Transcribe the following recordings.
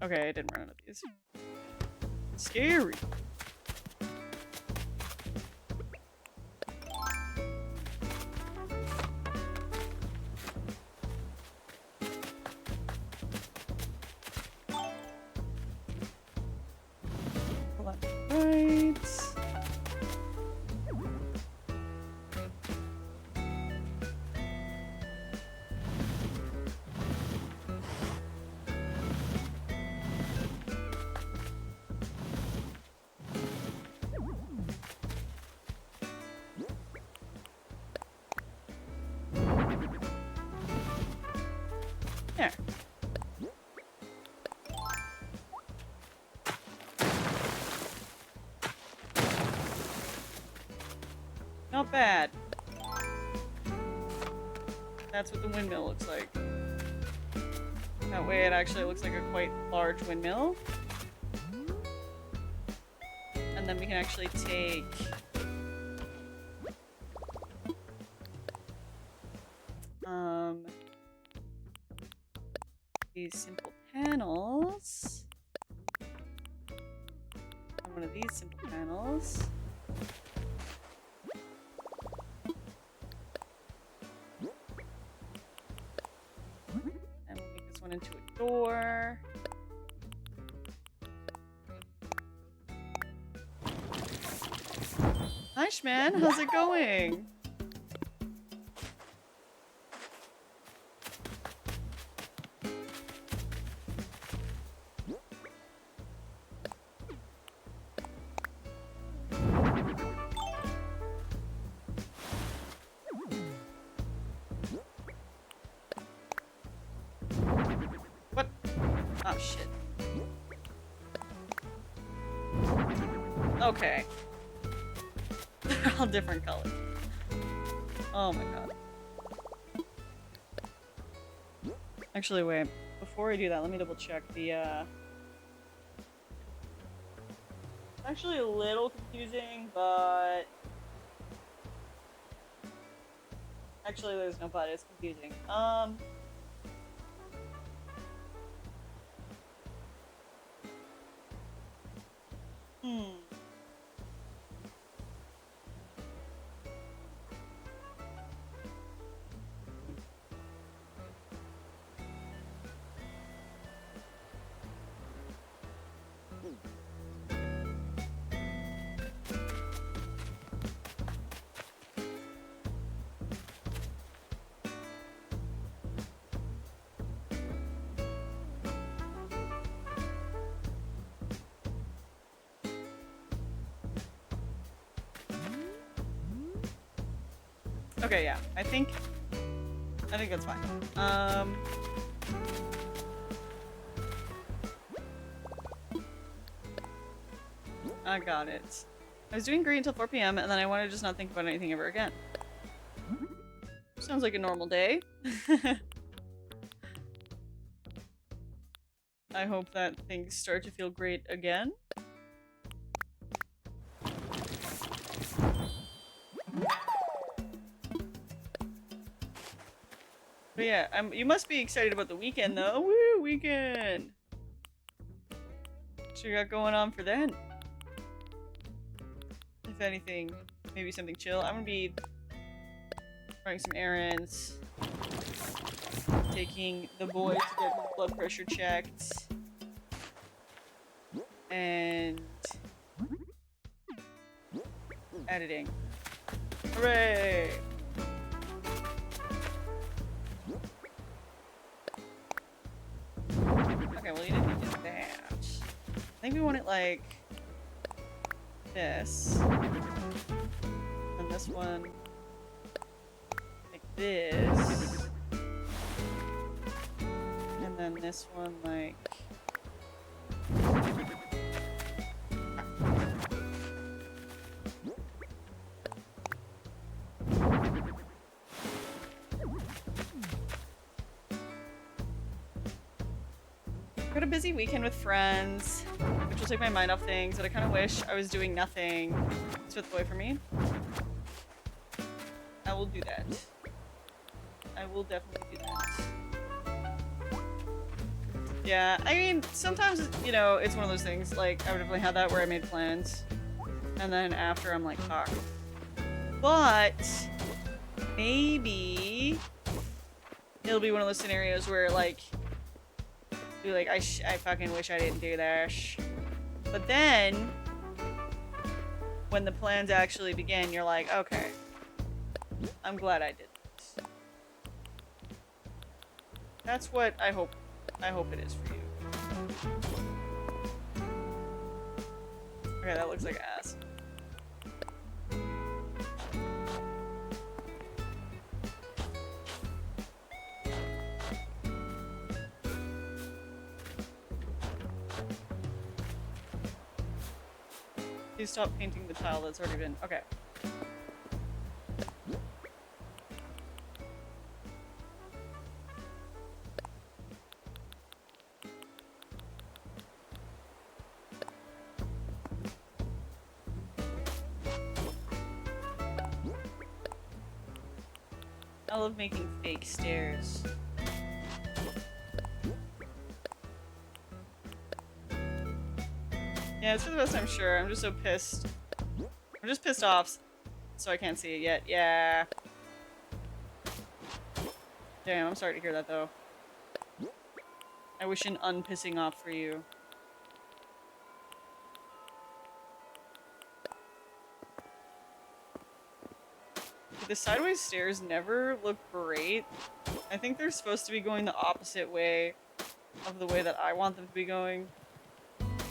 Okay, I didn't run out of these. Scary. Left, right. There. Not bad. That's what the windmill looks like. That way it actually looks like a quite large windmill. And then we can actually take... these simple panels. And one of these simple panels. And we'll make this one into a door. Hi, Shman. How's it going? What? Oh, shit. Okay. They're all different colors. Oh my god. Actually, wait. Before I do that, let me double check the, It's actually a little confusing, but... Actually, there's no but. It's confusing. Okay, yeah. I think that's fine. I got it. I was doing great until 4 p.m. and then I wanted to just not think about anything ever again. Sounds like a normal day. I hope that things start to feel great again. But yeah, you must be excited about the weekend though. Woo, weekend! What you got going on for then? If anything, maybe something chill. I'm gonna be running some errands, taking the boy to get his blood pressure checked, and editing. Hooray! Okay, well you didn't need to do that. I think we want it like this. And this one like this. And then this one like... Got a busy weekend with friends, which will take my mind off things, but I kind of wish I was doing nothing. It's with boy for me. I will do that. I will definitely do that. Yeah, I mean, sometimes, you know, it's one of those things, like, I would definitely have that where I made plans, and then after I'm like, fuck. But, maybe, it'll be one of those scenarios where, like, be like, I fucking wish I didn't do that. But then, when the plans actually begin, you're like, okay, I'm glad I did this. That's what I hope it is for you. Okay, that looks like ass. Please stop painting the tile that's already been... Okay. I love making fake stairs. Yeah, it's for the best, I'm sure. I'm just so pissed. I'm just pissed off, so I can't see it yet. Yeah. Damn, I'm sorry to hear that, though. I wish an unpissing off for you. The sideways stairs never look great. I think they're supposed to be going the opposite way of the way that I want them to be going.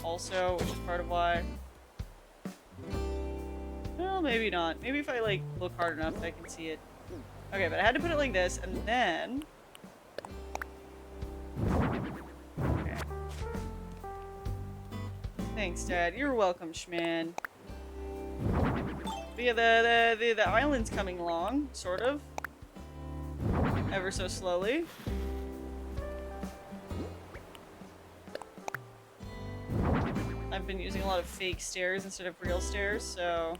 Also, which is part of why. Well, maybe not. Maybe if I, like, look hard enough, I can see it. Okay, but I had to put it like this, and then... Okay. Thanks, Dad. You're welcome, Schman. But yeah, the island's coming along, sort of. Ever so slowly. I've been using a lot of fake stairs instead of real stairs, so...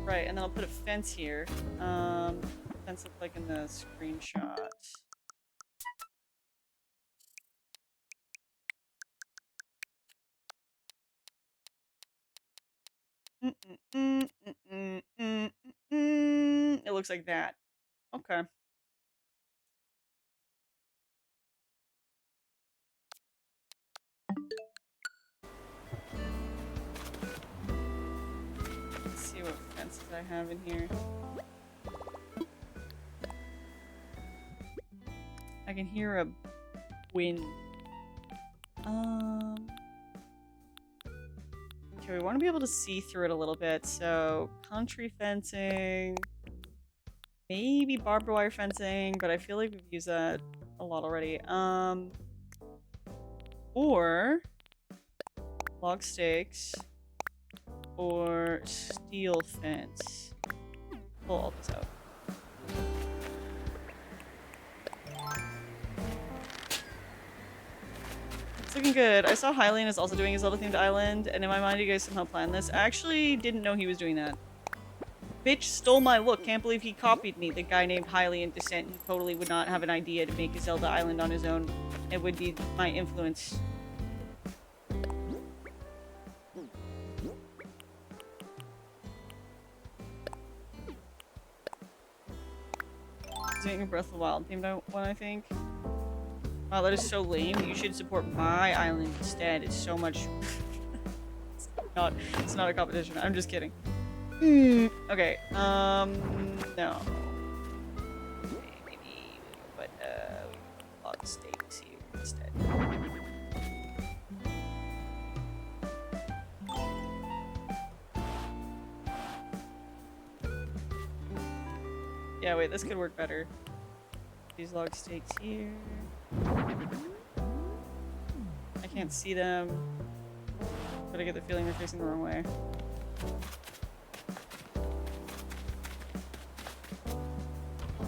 Right, and then I'll put a fence here. Fence looked like in the screenshot. It looks like that. Okay. Let's see what fences I have in here. I can hear a wind. Okay, we want to be able to see through it a little bit, so country fencing, maybe barbed wire fencing, but I feel like we've used that a lot already. Or log stakes, or steel fence. Pull all this out. It's looking good. I saw Hylian is also doing his Zelda-themed island, and in my mind, you guys somehow planned this. I actually didn't know he was doing that. Bitch stole my look. Can't believe he copied me. The guy named Hylian Descent, he totally would not have an idea to make a Zelda island on his own. It would be my influence. Doing a Breath of the Wild themed one, I think. Wow, that is so lame. You should support my island instead. It's so much... it's not a competition. I'm just kidding. Okay, no. Maybe we put, a lot of stakes here instead. Yeah, wait, this could work better. These log stakes here. I can't see them, but I get the feeling they're facing the wrong way.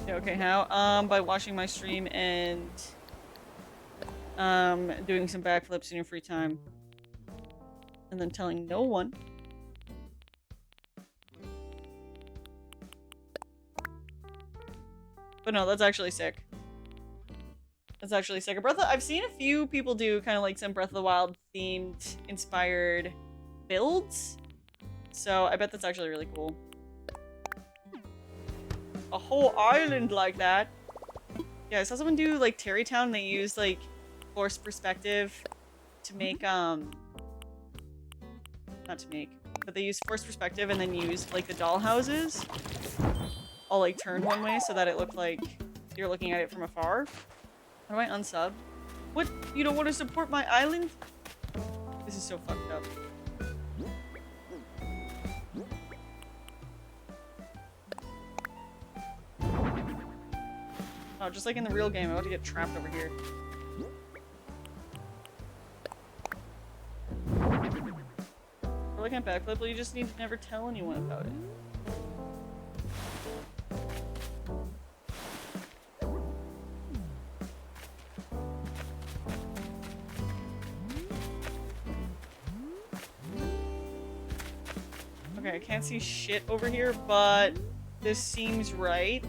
Yeah, okay, how? By watching my stream and doing some backflips in your free time. And then telling no one. But no, that's actually sick. That's actually sick. I've seen a few people do kind of like some Breath of the Wild themed inspired builds. So I bet that's actually really cool. A whole island like that. Yeah, I saw someone do like Terrytown. They used like forced perspective to make not to make, but they used forced perspective and then used like the doll houses all like turned one way so that it looked like you're looking at it from afar. How do I unsub? What? You don't want to support my island? This is so fucked up. Oh, just like in the real game, I'm about to get trapped over here. Or like a backflip, well, you just need to never tell anyone about it. Okay, I can't see shit over here, but this seems right.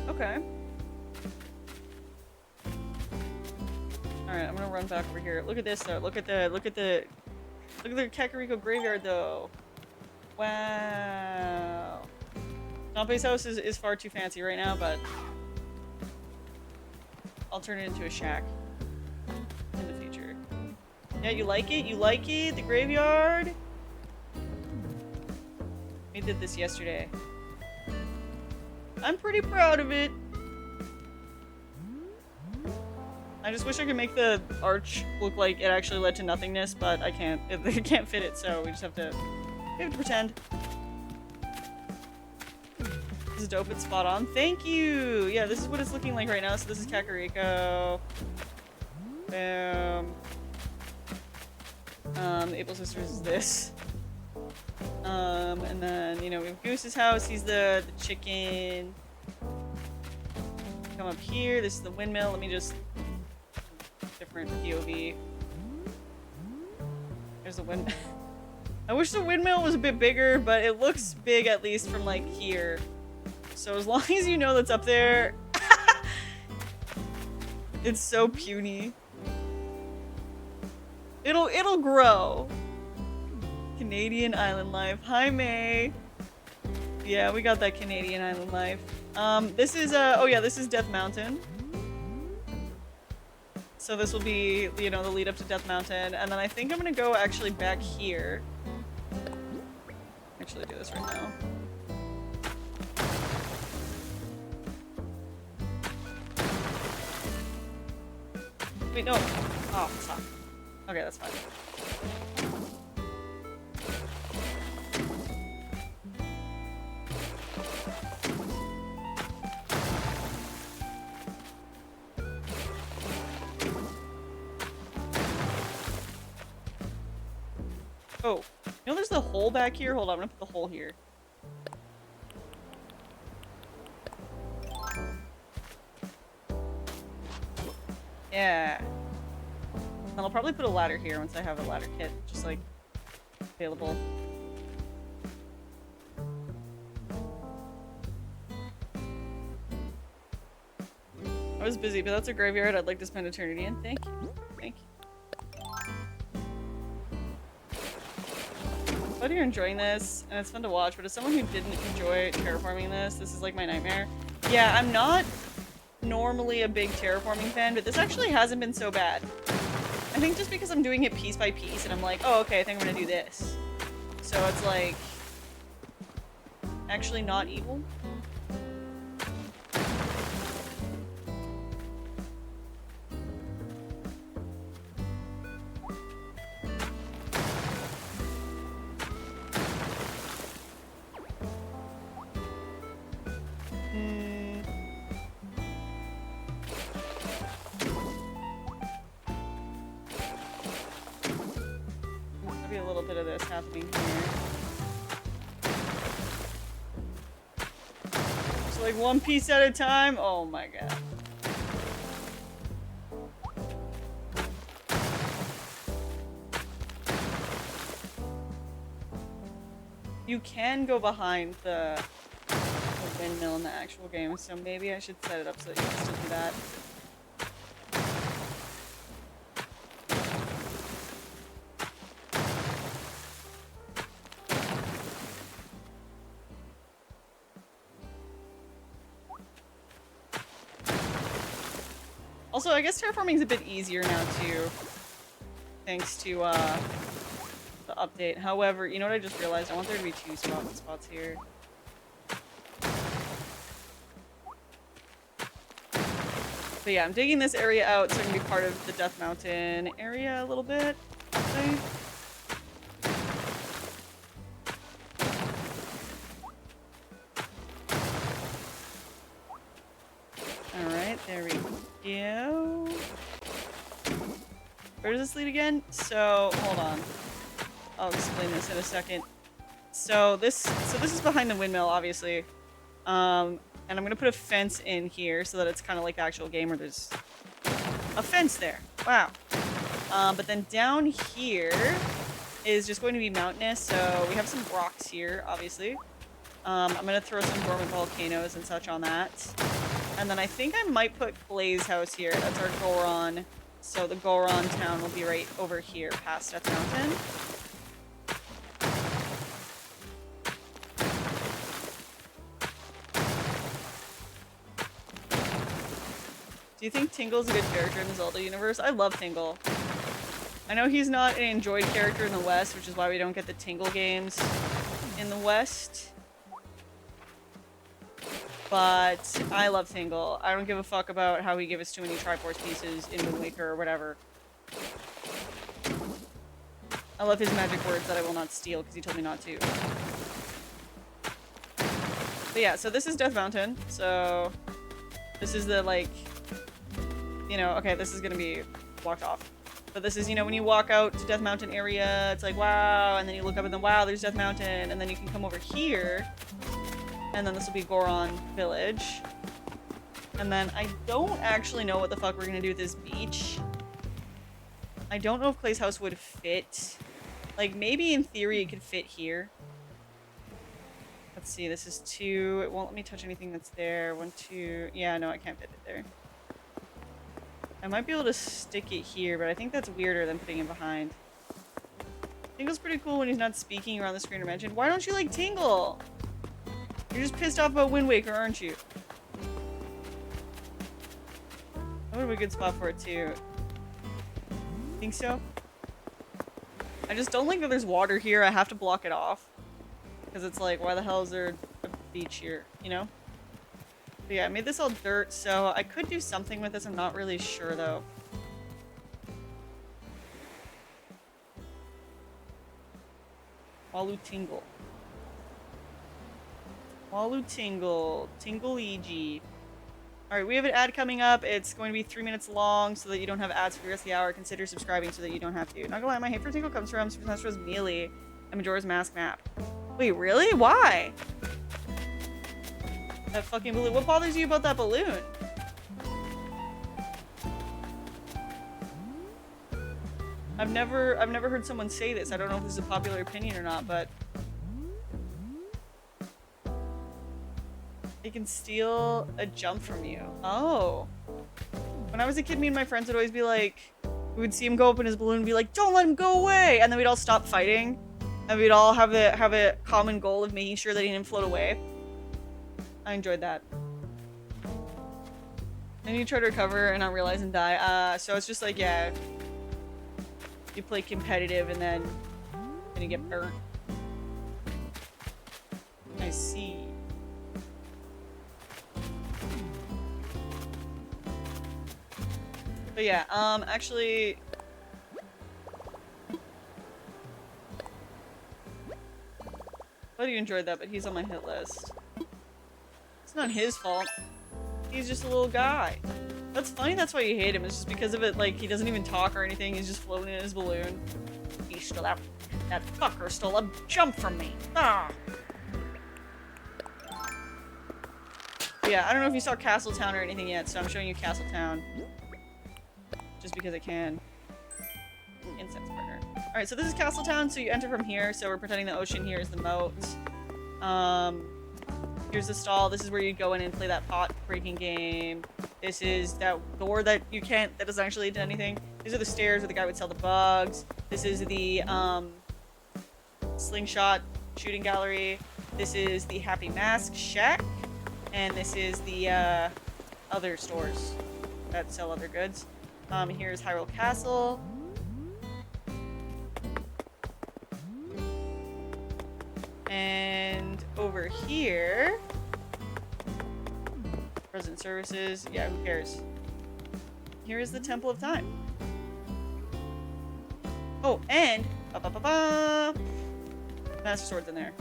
Okay. Alright, I'm gonna run back over here. Look at this though. Look at the Kakariko graveyard though. Wow. Dompe's house is far too fancy right now, but I'll turn it into a shack in the future. Yeah, you like it? You like it? The graveyard? We did this yesterday. I'm pretty proud of it. I just wish I could make the arch look like it actually led to nothingness, but I can't. It can't fit it, so we just have to pretend. This is dope. It's spot on. Thank you! Yeah, this is what it's looking like right now. So this is Kakariko. Boom. The April Sisters is this. And then, you know, we have Goose's house. He's the chicken. Come up here. This is the windmill. Let me just... different POV. There's the windmill. I wish the windmill was a bit bigger, but it looks big at least from, like, here. So as long as you know that's up there... It's so puny. It'll grow. Canadian island life. Hi, May. Yeah, we got that Canadian island life. This is, oh yeah, this is Death Mountain. So this will be, you know, the lead up to Death Mountain. And then I think I'm gonna go actually back here. Actually do this right now. Wait, no. Oh, stop. Okay, that's fine. Oh, you know there's the hole back here? Hold on, I'm gonna put the hole here. Yeah. And I'll probably put a ladder here once I have a ladder kit, just like, available. I was busy, but that's a graveyard I'd like to spend eternity in. Thank you. Thank you. Glad you're enjoying this, and it's fun to watch, but as someone who didn't enjoy terraforming this is like my nightmare. Yeah, I'm not normally a big terraforming fan, but this actually hasn't been so bad. I think just because I'm doing it piece by piece, and I'm like, oh, okay, I think I'm gonna do this. So it's like, actually not evil. Happening here. So like one piece at a time? Oh my god. You can go behind the windmill in the actual game, so maybe I should set it up so that you can still do that. Also, I guess terraforming is a bit easier now too, thanks to the update. However, you know what I just realized? I want there to be 2 spots here. But yeah, I'm digging this area out so it can be part of the Death Mountain area a little bit. Okay. Alright, there we go. Where does this lead again? So, hold on. I'll explain this in a second. So this is behind the windmill, obviously. And I'm gonna put a fence in here so that it's kind of like the actual game where there's a fence there. Wow. But then down here is just going to be mountainous, so we have some rocks here, obviously. I'm gonna throw some dormant volcanoes and such on that. And then I think I might put Clay's house here. That's our Goron. So the Goron town will be right over here past Death Mountain. Do you think Tingle's a good character in the Zelda universe? I love Tingle. I know he's not an enjoyed character in the West, which is why we don't get the Tingle games in the West. But I love Tingle. I don't give a fuck about how he gave us too many Triforce pieces in Wind Waker or whatever. I love his magic words that I will not steal because he told me not to. But yeah, so this is Death Mountain. So this is the, like, you know, okay, this is gonna be blocked off. But this is, you know, when you walk out to Death Mountain area, it's like, wow, and then you look up and then, wow, there's Death Mountain, and then you can come over here, and then this will be Goron Village. And then I don't actually know what the fuck we're gonna do with this beach. I don't know if Clay's house would fit. Like, maybe in theory it could fit here. Let's see, this is 2. It won't let me touch anything that's there. 1, 2. Yeah, no, I can't fit it there. I might be able to stick it here, but I think that's weirder than putting it behind. Tingle's pretty cool when he's not speaking around the screen or mentioned. Why don't you like Tingle? You're just pissed off about Wind Waker, aren't you? That would be a good spot for it too. Think so? I just don't like that there's water here. I have to block it off. Because it's like, why the hell is there a beach here, you know? But yeah, I made this all dirt, so I could do something with this. I'm not really sure, though. Walu Tingle. Walu Tingle. Tingle-EG. Alright, we have an ad coming up. It's going to be 3 minutes long so that you don't have ads for the rest of the hour. Consider subscribing so that you don't have to. Not gonna lie, my hate for Tingle comes from Super Smash Bros. Melee and Majora's Mask map. Wait, really? Why? That fucking balloon. What bothers you about that balloon? I've never heard someone say this. I don't know if this is a popular opinion or not, but they can steal a jump from you. Oh. When I was a kid, me and my friends would always be like, we would see him go up in his balloon and be like, don't let him go away! And then we'd all stop fighting. And we'd all have a common goal of making sure that he didn't float away. I enjoyed that. Then you try to recover and not realize and die. So it's just like, yeah. You play competitive and then you get burnt. I see. But yeah, actually... I thought you enjoyed that, but he's on my hit list. It's not his fault. He's just a little guy. That's funny, that's why you hate him. It's just because of it, like, he doesn't even talk or anything. He's just floating in his balloon. He stole that fucker stole a jump from me. Ah! Yeah, I don't know if you saw Castletown or anything yet, so I'm showing you Castletown. Just because I can. Incense burner. Alright, so this is Castletown, so you enter from here, so we're pretending the ocean here is the moat. Here's the stall. This is where you go in and play that pot breaking game. This is that door that you can't, that doesn't actually do anything. These are the stairs where the guy would sell the bugs. This is the, slingshot shooting gallery. This is the Happy Mask Shack. And this is the, other stores that sell other goods. Here's Hyrule Castle. And over here, Resident Services, yeah, who cares? Here is the Temple of Time. Oh, and Master Sword's in there.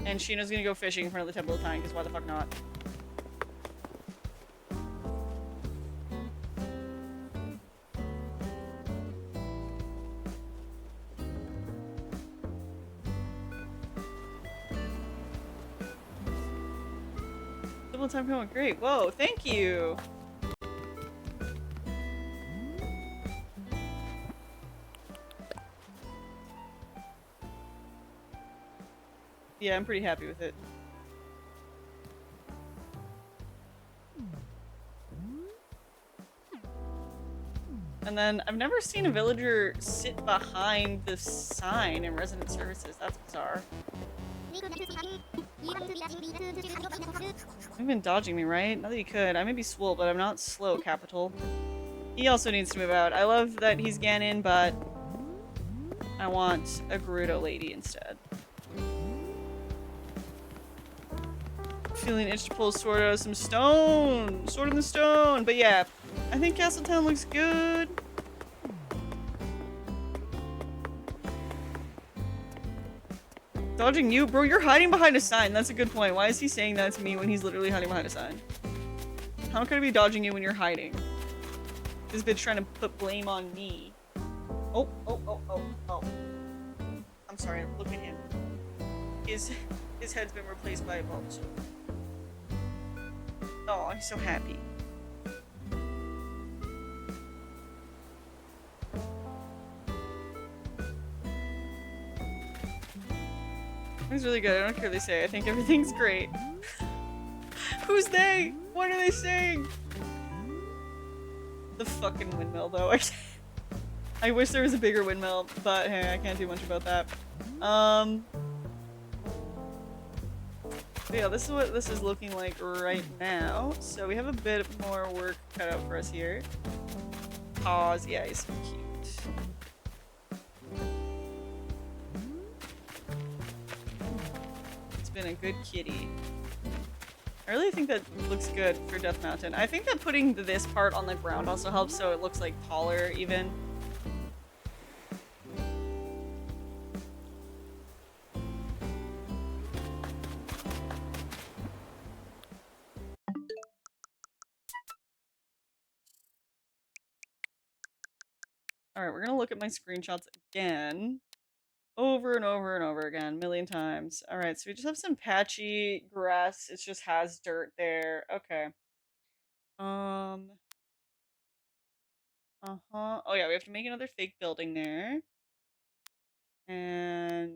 And Sheena's gonna go fishing in front of the Temple of Time, because why the fuck not? Double time going great. Whoa, thank you. Yeah, I'm pretty happy with it. And then I've never seen a villager sit behind the sign in Resident Services. That's bizarre. You've been dodging me, right? Not that you could. I may be swole, but I'm not slow, Capital. He also needs to move out. I love that he's Ganon, but I want a Gerudo lady instead. Feeling itch to pull a sword out of some stone. Sword in the stone. But yeah, I think Castletown looks good. Dodging you? Bro, you're hiding behind a sign. That's a good point. Why is he saying that to me when he's literally hiding behind a sign? How could I be dodging you when you're hiding? This bitch trying to put blame on me. Oh. I'm sorry, look at him. His head's been replaced by a bulb. Oh, he's so happy. It's really good. I don't care what they say. I think everything's great. Who's they? What are they saying? The fucking windmill, though. I wish there was a bigger windmill, but hey, I can't do much about that. Yeah, this is what this is looking like right now. So we have a bit more work cut out for us here. Pause. Yeah, he's so cute. Been a good kitty. I really think that looks good for Death Mountain. I think that putting this part on the ground also helps so it looks like taller even. Alright, we're gonna look at my screenshots again. Over and over and over again, a million times. Alright, so we just have some patchy grass. It just has dirt there. Okay. Uh-huh. Oh yeah, we have to make another fake building there. And...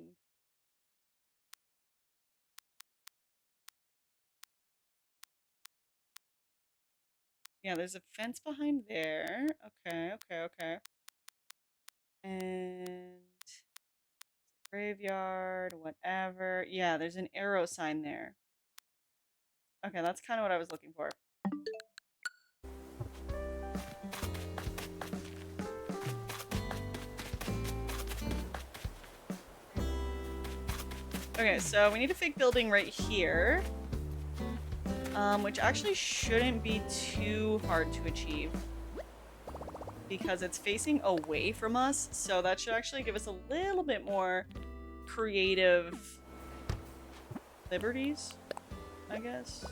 yeah, there's a fence behind there. Okay. And... graveyard, whatever. Yeah, there's an arrow sign there. Okay, that's kind of what I was looking for. Okay, so we need a fake building right here. Which actually shouldn't be too hard to achieve. Because it's facing away from us, so that should actually give us a little bit more creative liberties, I guess.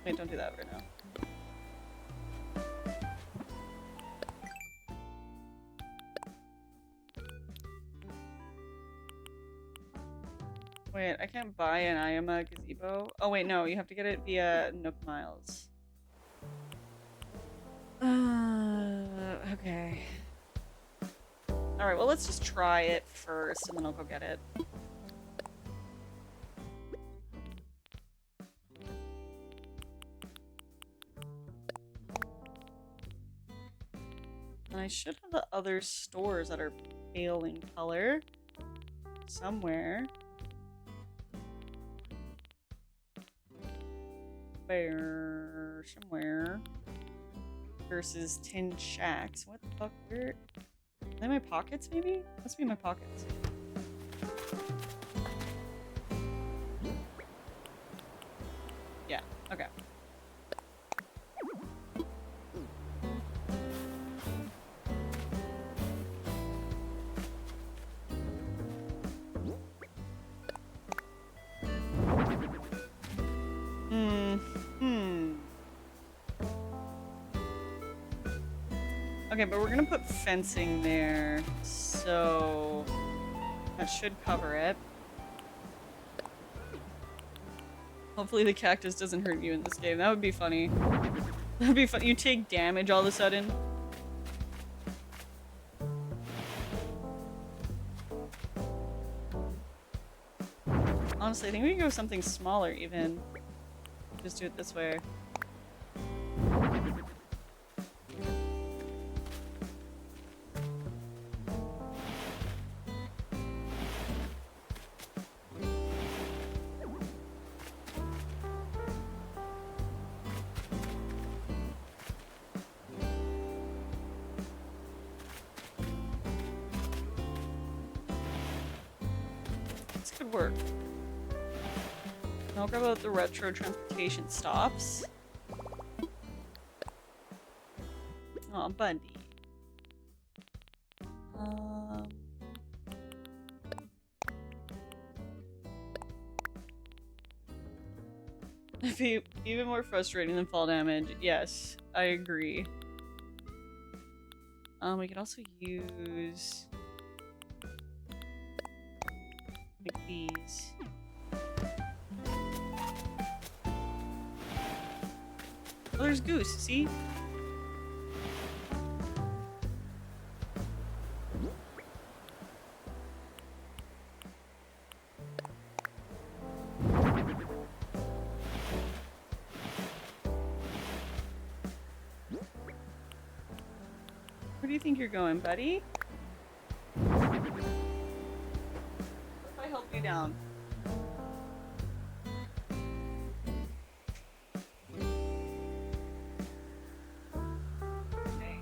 Wait, don't do that right now. Wait, I can't buy an Ayama gazebo. Oh wait, no, you have to get it via Nook Miles. Okay. Alright, well, let's just try it first, and then I'll go get it. And I should have the other stores that are pale in color somewhere. Where? Somewhere. Versus tin shacks. What the fuck? Where? Are they my pockets, maybe? Must be my pockets. Yeah, okay. Okay, but we're gonna put fencing there, so that should cover it. Hopefully the cactus doesn't hurt you in this game. That would be funny. That would be fun. You take damage all of a sudden. Honestly, I think we can go something smaller even. Just do it this way. This could work. I'll grab out the retro transportation stops. Aw, Bundy. It'd be even more frustrating than fall damage. Yes, I agree. We could also use like these. Oh, there's Goose, see? Where do you think you're going, buddy? What if I help you down? Okay.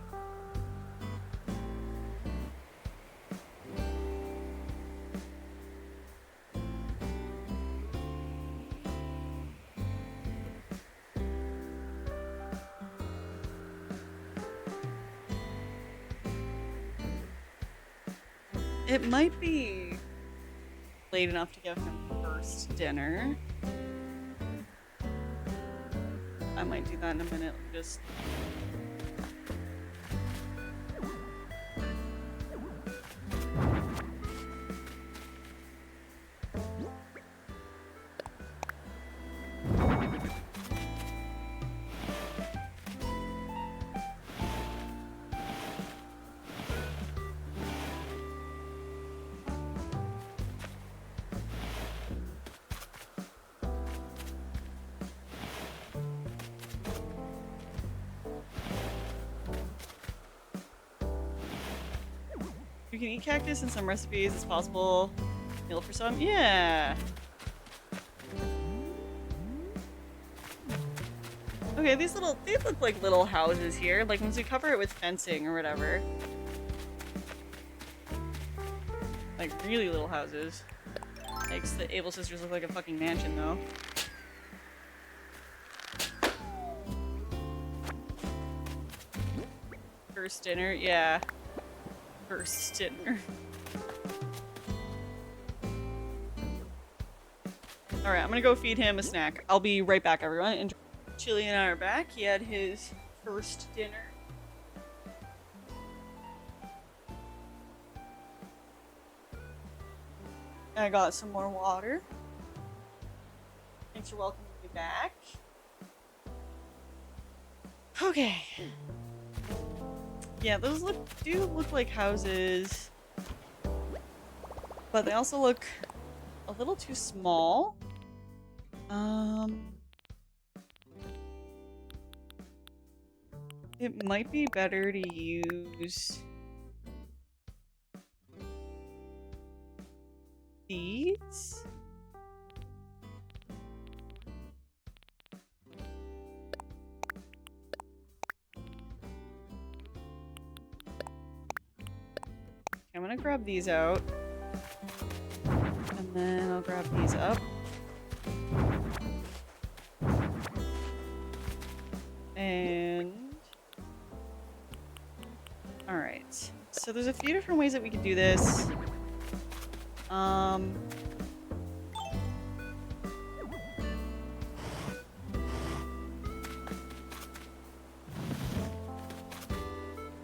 It might be late enough to give him first dinner. I might do that in a minute. Just you can eat cactus in some recipes. It's possible. Meal for some. Yeah. Okay, they look like little houses here. Like once we cover it with fencing or whatever. Like really little houses. Makes the Able Sisters look like a fucking mansion though. First dinner, yeah. First dinner. Alright, I'm gonna go feed him a snack. I'll be right back, everyone. And Chili and I are back. He had his first dinner. I got some more water. Thanks for welcoming me back. Okay. Yeah, those do look like houses. But they also look a little too small. It might be better to use these. I'm gonna grab these out. And then I'll grab these up. And... Alright. So there's a few different ways that we could do this.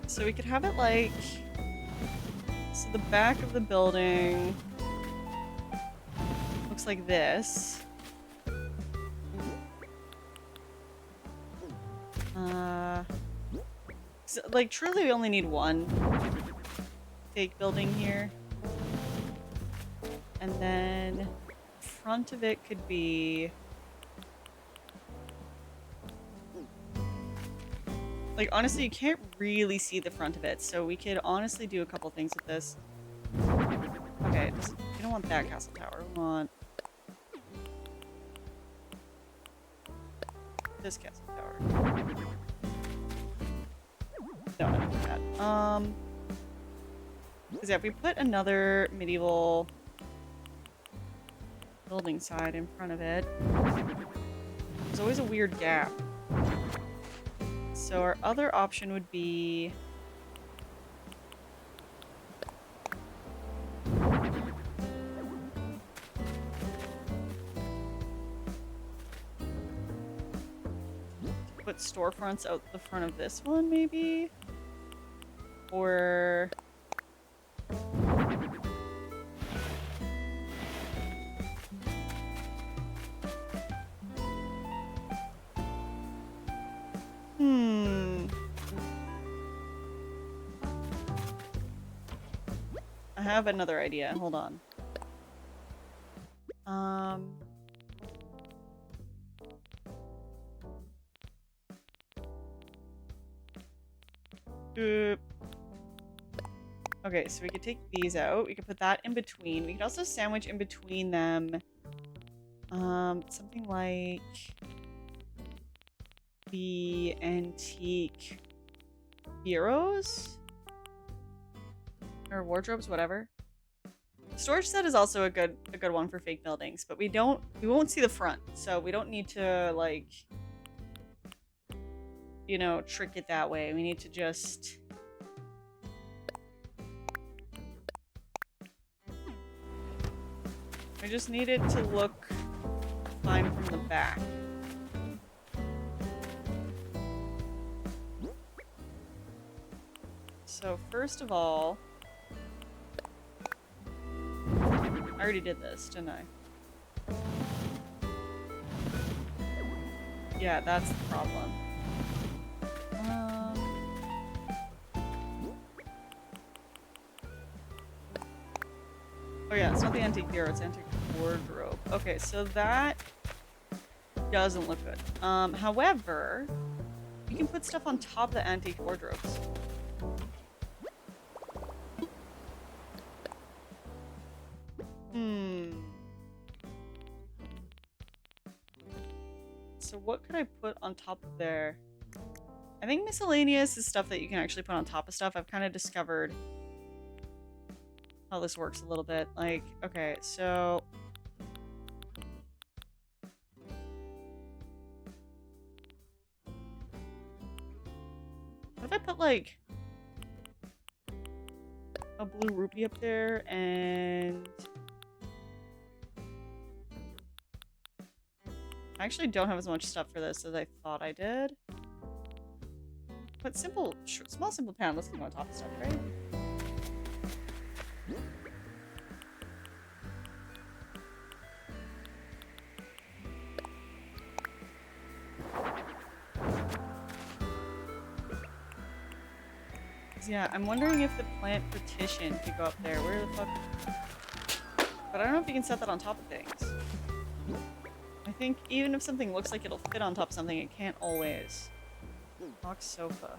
So we could have it like... So the back of the building looks like this. So, like, truly we only need one fake building here. And then front of it could be... Like, honestly, you can't really see the front of it, so we could honestly do a couple things with this. Okay, we don't want that castle tower. We want this castle tower. No, I don't want that. Because yeah, if we put another medieval building side in front of it, there's always a weird gap. So our other option would be... put storefronts out the front of this one, maybe? Or... I have another idea. Hold on. Okay, so we could take these out. We could put that in between. We could also sandwich in between them. Something like the antique bureaus? Or wardrobes, whatever. Storage set is also a good one for fake buildings, but we won't see the front, so we don't need to, like, you know, trick it that way. We need to just... We just need it to look fine from the back. So first of all... I already did this, didn't I? Yeah, that's the problem. Oh yeah, it's not the antique bureau, it's antique wardrobe. Okay, so that doesn't look good. However, you can put stuff on top of the antique wardrobes. So what could I put on top of there? I think miscellaneous is stuff that you can actually put on top of stuff. I've kind of discovered how this works a little bit. Like, okay, so... What if I put, like, a blue rupee up there and... I actually don't have as much stuff for this as I thought I did. But simple, small simple panels can go on top of stuff, right? Yeah, I'm wondering if the plant petition could go up there. Where the fuck? But I don't know if you can set that on top of things. I think even if something looks like it'll fit on top of something, it can't always. Box sofa.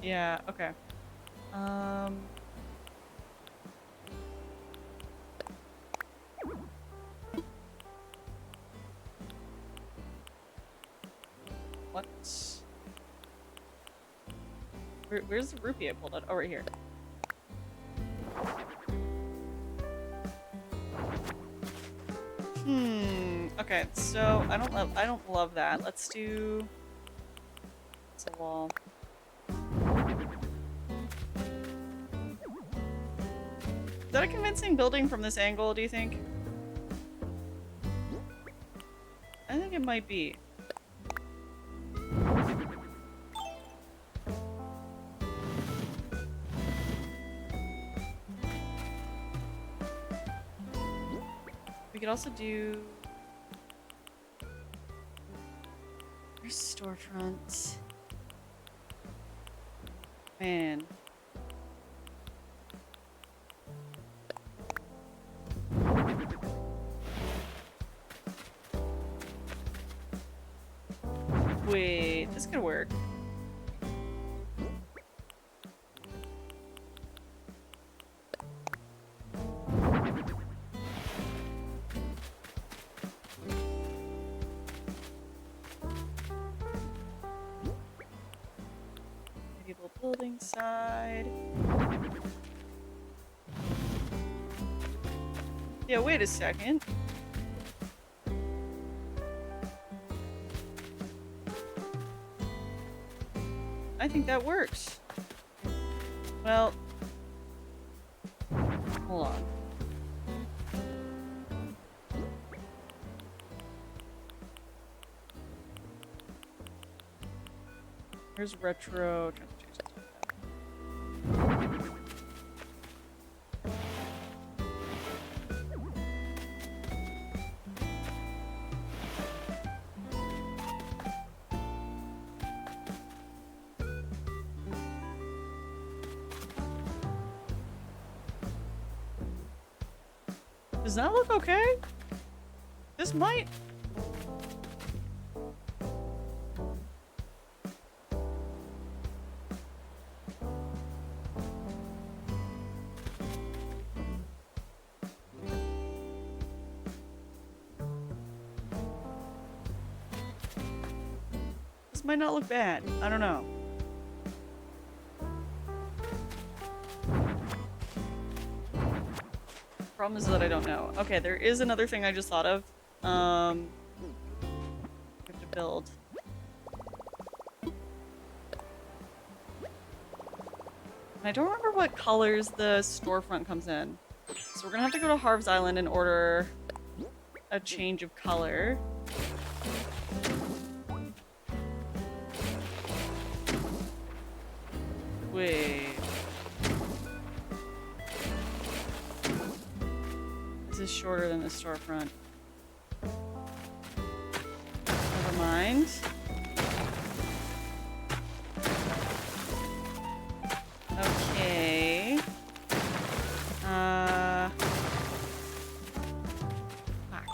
Yeah, okay. What? Where's the rupee I pulled out? Oh, right here. Okay, so I don't love that. Let's do... It's a wall. Is that a convincing building from this angle, do you think? I think it might be. We could also do... Where's storefront? Man. Wait, this could work. Medieval building side. Yeah, wait a second. I think that works. Well, hold on. Here's retro transportation. Does that look okay? This might... This might not look bad. I don't know. Problem is that I don't know. Okay, there is another thing I just thought of. We have to build. And I don't remember what colors the storefront comes in. So we're gonna have to go to Harv's Island and order a change of color. Wait. This is shorter than the storefront. Never mind. Okay. Fuck.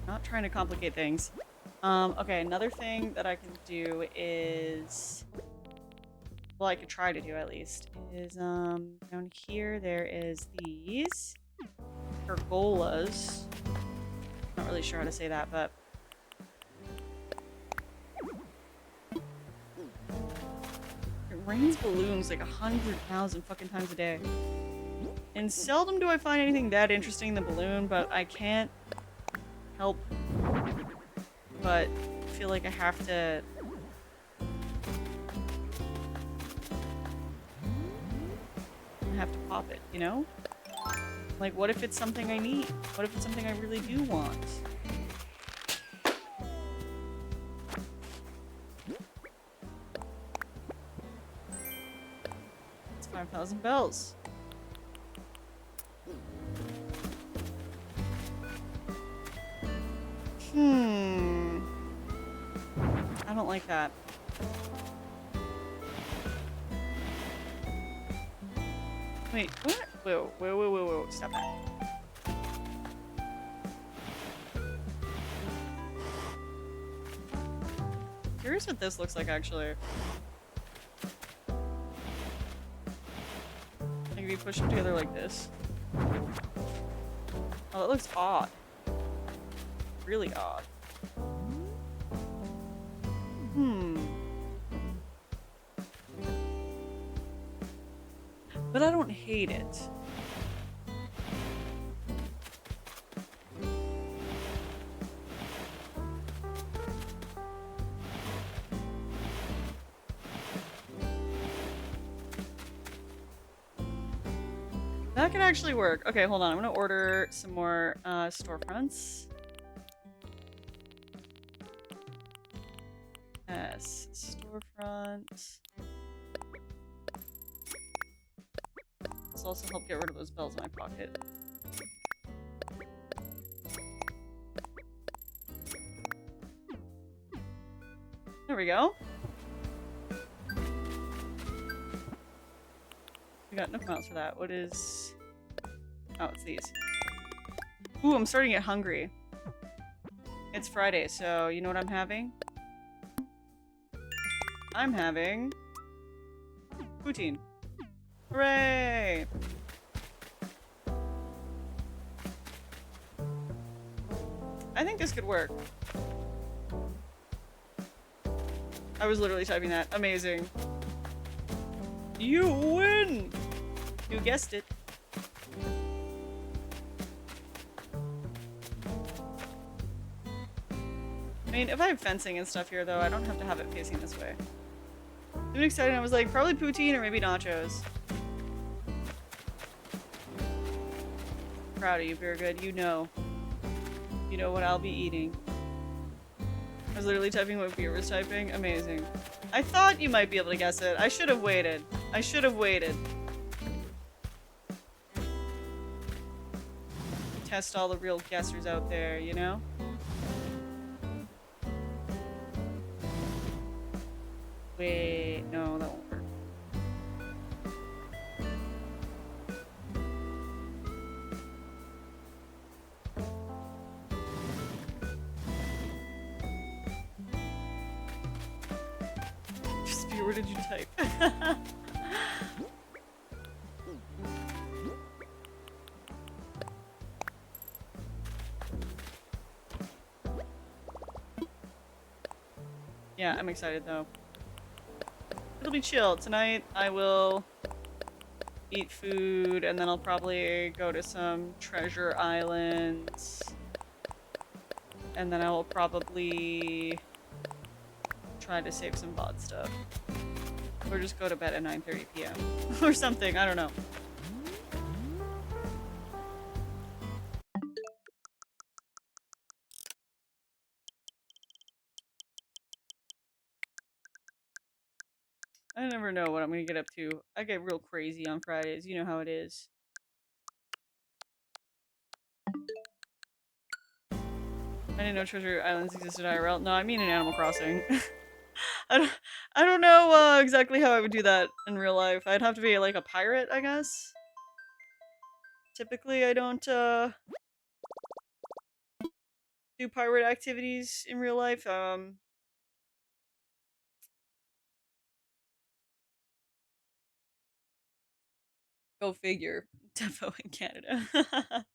Not trying to complicate things. Okay, another thing that I can do is... Well, I could try to do at least, is, down here there is these pergolas. Not really sure how to say that, but... It rains balloons like 100,000 fucking times a day. And seldom do I find anything that interesting in the balloon, but I can't help but feel like I have to... pop it, you know? Like, what if it's something I need? What if it's something I really do want? It's 5,000 bells. I don't like that. Wait, what? Whoa. Stop that. Curious what this looks like, actually. Like, if you push them together like this. Oh, that looks odd. Really odd. But I don't hate it. That could actually work. Okay, hold on. I'm gonna order some more storefronts. Yes, storefront. This will also help get rid of those bells in my pocket. There we go. We got enough mounts for that. What is... Oh, it's these. Ooh, I'm starting to get hungry. It's Friday, so you know what I'm having? I'm having... poutine. Hooray! I think this could work. I was literally typing that. Amazing. You win! You guessed it. I mean, if I have fencing and stuff here, though, I don't have to have it facing this way. I'm excited. I was like, probably poutine or maybe nachos. Proud of you, Beer Good. You know. You know what I'll be eating. I was literally typing what Beer was typing. Amazing. I thought you might be able to guess it. I should have waited. I should have waited. Test all the real guessers out there, you know? Wait, no, that won't work. Spear, what did you type? Yeah, I'm excited though. It'll be chill. Tonight I will eat food and then I'll probably go to some treasure islands. And then I will probably try to save some VOD stuff. Or just go to bed at 9:30 p.m. or something, I don't know. I never know what I'm gonna get up to. I get real crazy on Fridays, you know how it is. I didn't know treasure islands existed IRL. No, I mean in Animal Crossing. I don't know exactly how I would do that in real life. I'd have to be like a pirate, I guess. Typically, I don't do pirate activities in real life. Go figure. Defo in Canada.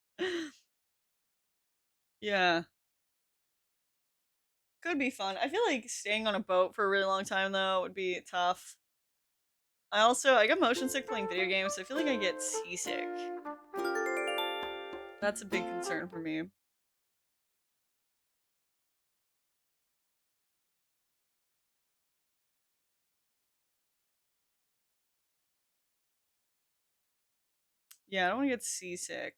Yeah. Could be fun. I feel like staying on a boat for a really long time though would be tough. I get motion sick playing video games, so I feel like I get seasick. That's a big concern for me. Yeah, I don't want to get seasick.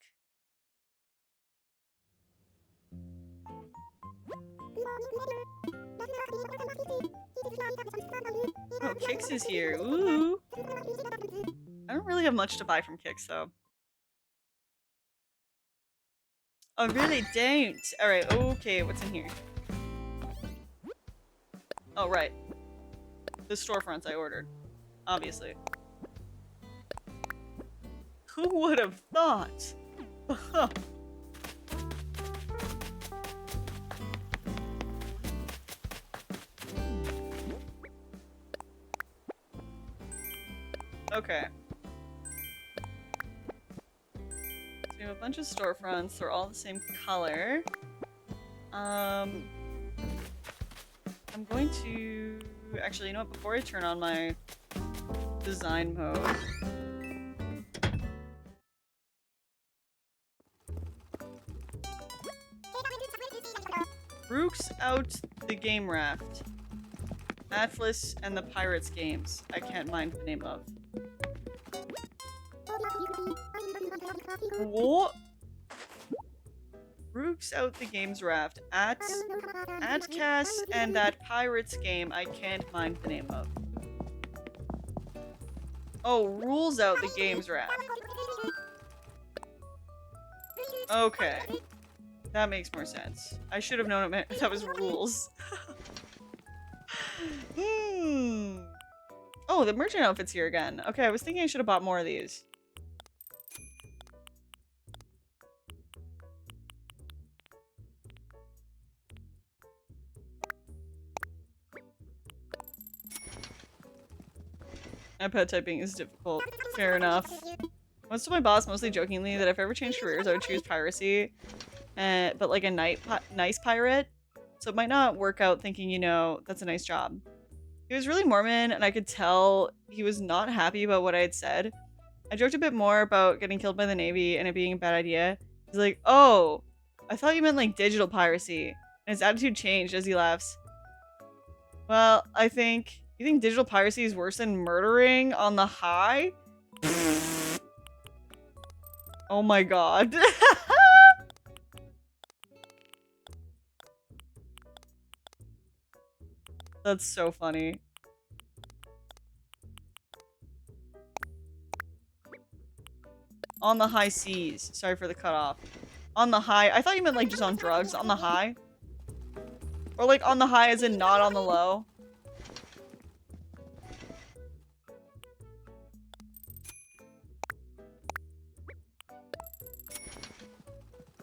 Oh, Kix is here. Ooh. I don't really have much to buy from Kix, though. I really don't. Alright, okay, what's in here? Oh, right. The storefronts I ordered. Obviously. Who would have thought? Okay. So we have a bunch of storefronts. They're all the same color. I'm going to... Actually, you know what? Before I turn on my design mode... Brooks out the game raft. Atlas and the Pirates games. I can't mind the name of. What? Brooks out the games raft. Atcas and that Pirates game I can't mind the name of. Oh, rules out the games raft. Okay. That makes more sense. I should have known it meant that was rules. Oh, the merchant outfit's here again. Okay, I was thinking I should have bought more of these. iPad typing is difficult. Fair enough. Once told my boss, mostly jokingly, that if I ever changed careers, I would choose piracy. But like a nice pirate. So it might not work out thinking, you know, that's a nice job. He was really Mormon, and I could tell he was not happy about what I had said. I joked a bit more about getting killed by the Navy and it being a bad idea. He's like, oh, I thought you meant like digital piracy. And his attitude changed as he laughs. Well, you think digital piracy is worse than murdering on the high? Oh my god. That's so funny. On the high seas. Sorry for the cutoff. On the high. I thought you meant like just on drugs. On the high? Or like on the high as in not on the low?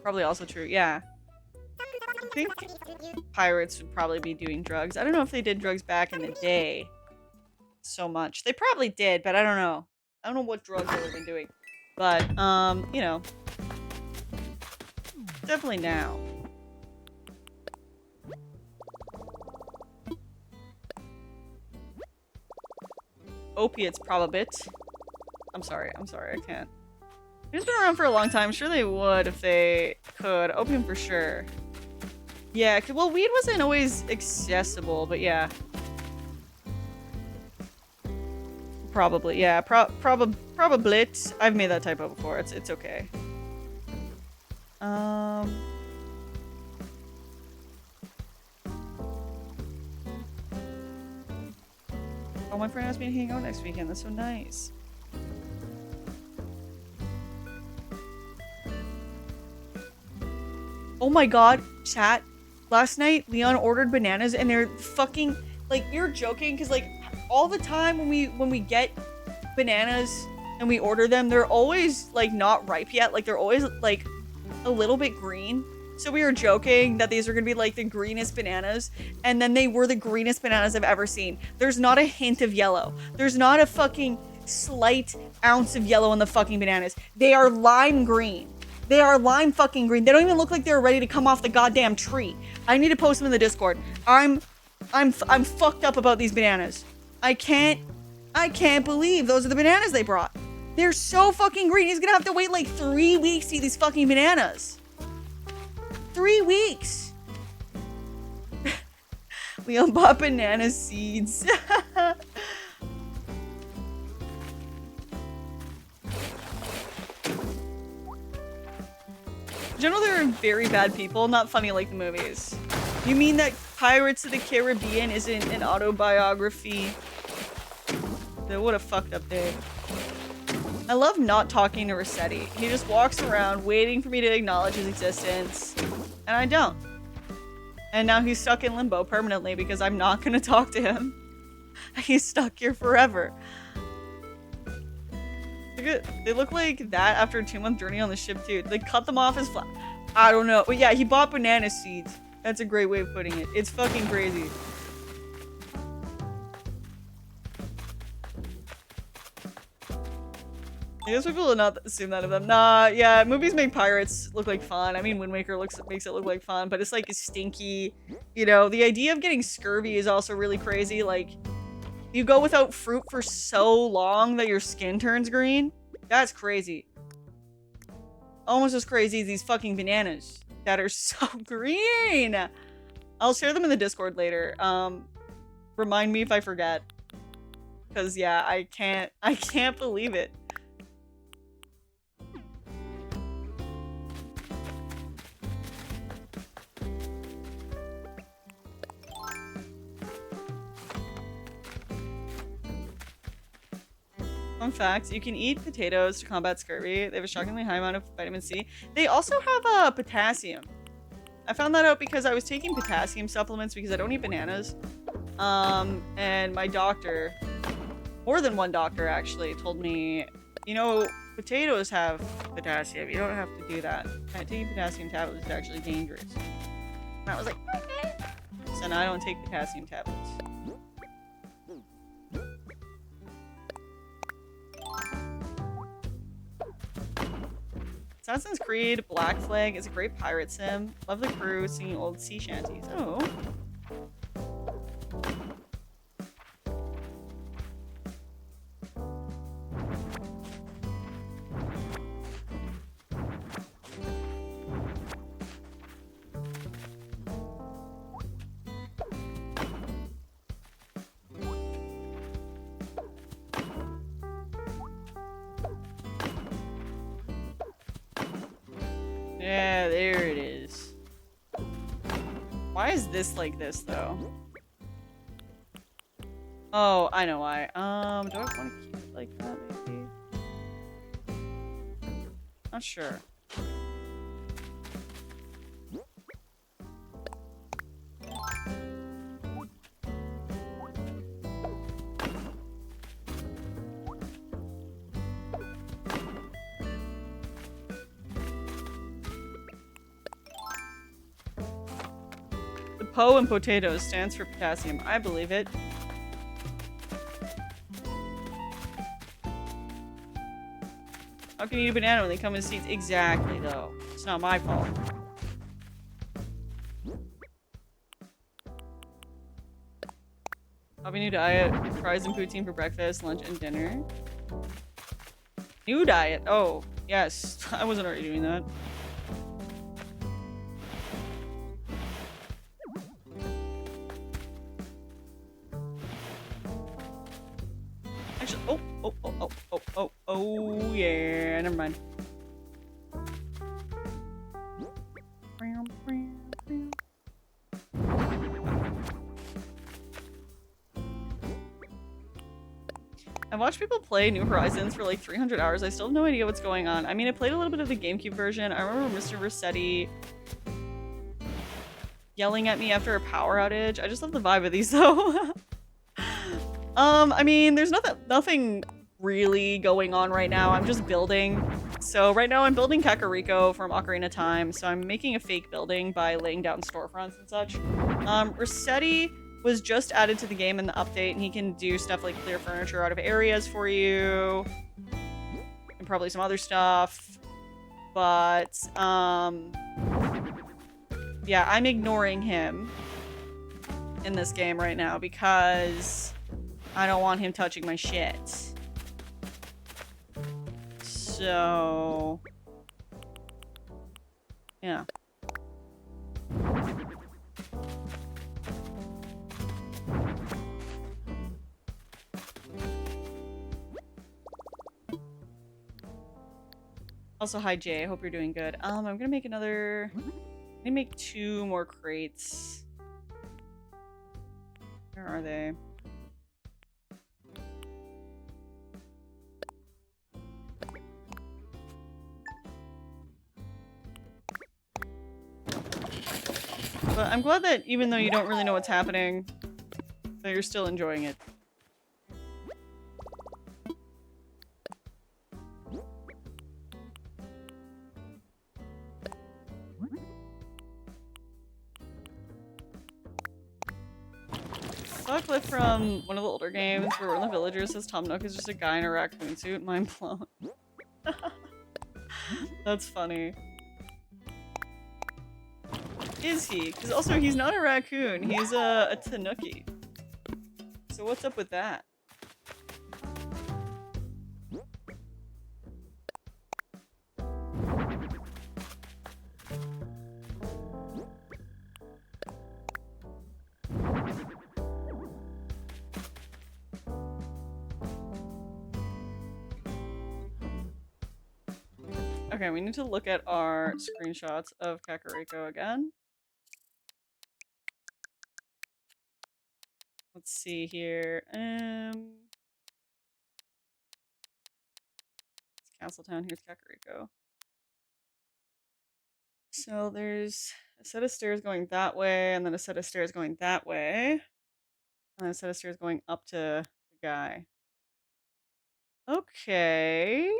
Probably also true. Yeah. I think pirates would probably be doing drugs. I don't know if they did drugs back in the day so much. They probably did, but I don't know. I don't know what drugs they would have been doing. But, you know. Definitely now. Opiates, probabit. I'm sorry, I can't. It's been around for a long time. I'm sure they would if they could. Opium for sure. Yeah, well, weed wasn't always accessible, but yeah. Probably, yeah. Probably. I've made that typo before. It's okay. Oh, my friend asked me to hang out next weekend. That's so nice. Oh my god, chat. Last night, Leon ordered bananas and they're fucking, like, you're joking, because, like, all the time when we get bananas and we order them, they're always, like, not ripe yet. Like, they're always, like, a little bit green. So we were joking that these were gonna be, like, the greenest bananas, and then they were the greenest bananas I've ever seen. There's not a hint of yellow. There's not a fucking slight ounce of yellow in the fucking bananas. They are lime green. They are lime fucking green. They don't even look like they're ready to come off the goddamn tree. I need to post them in the Discord. I'm fucked up about these bananas. I can't believe those are the bananas they brought. They're so fucking green. He's gonna have to wait like 3 weeks to eat these fucking bananas. 3 weeks. Leon bought banana seeds. In general, they're very bad people, not funny like the movies. You mean that Pirates of the Caribbean isn't an autobiography? What a fucked up day. I love not talking to Rossetti. He just walks around waiting for me to acknowledge his existence, and I don't. And now he's stuck in limbo permanently because I'm not gonna talk to him. He's stuck here forever. They look like that after a 2-month journey on the ship too. They cut them off as flat. I don't know. But yeah, he bought banana seeds. That's a great way of putting it. It's fucking crazy. I guess people would not assume that of them. Nah, yeah, movies make pirates look like fun. I mean, Wind Waker makes it look like fun, but it's like stinky. You know, the idea of getting scurvy is also really crazy. Like, you go without fruit for so long that your skin turns green. That's crazy. Almost as crazy as these fucking bananas that are so green. I'll share them in the Discord later. Remind me if I forget. Cause yeah, I can't believe it. Fun fact, you can eat potatoes to combat scurvy. They have a shockingly high amount of vitamin C. They also have potassium. I found that out because I was taking potassium supplements because I don't eat bananas. And my doctor, more than one doctor actually, told me, you know, potatoes have potassium. You don't have to do that. Taking potassium tablets is actually dangerous. And I was like, okay. So now I don't take potassium tablets. Assassin's Creed Black Flag is a great pirate sim. Love the crew singing old sea shanties. Oh. Yeah, there it is. Why is this like this, though? Oh, I know why. Do I want to keep it like that, maybe? Not sure. Po in potatoes stands for potassium. I believe it. How can you eat a banana when they come in seeds? Exactly, though. It's not my fault. Hobby new diet. Fries and poutine for breakfast, lunch, and dinner. New diet. Oh, yes. I wasn't already doing that. Actually, oh, yeah, never mind. I've watched people play New Horizons for like 300 hours. I still have no idea what's going on. I mean, I played a little bit of the GameCube version. I remember Mr. Rossetti yelling at me after a power outage. I just love the vibe of these though. I mean, there's nothing really going on right now. I'm just building. So right now I'm building Kakariko from Ocarina of Time. So I'm making a fake building by laying down storefronts and such. Rossetti was just added to the game in the update, and he can do stuff like clear furniture out of areas for you. And probably some other stuff. But, yeah, I'm ignoring him in this game right now because I don't want him touching my shit. So, yeah. Also, hi Jay, I hope you're doing good. I'm gonna make another... I'm gonna make 2 more crates. Where are they? But I'm glad that even though you don't really know what's happening, that you're still enjoying it. I saw a clip from one of the older games where one of the villagers says Tom Nook is just a guy in a raccoon suit. Mind blown. That's funny. Is he? Because also he's not a raccoon, he's a tanuki. So what's up with that? Okay, we need to look at our screenshots of Kakariko again. Let's see here. It's Castletown, here's Kakariko. So there's a set of stairs going that way, and then a set of stairs going that way. And then a set of stairs going up to the guy. Okay.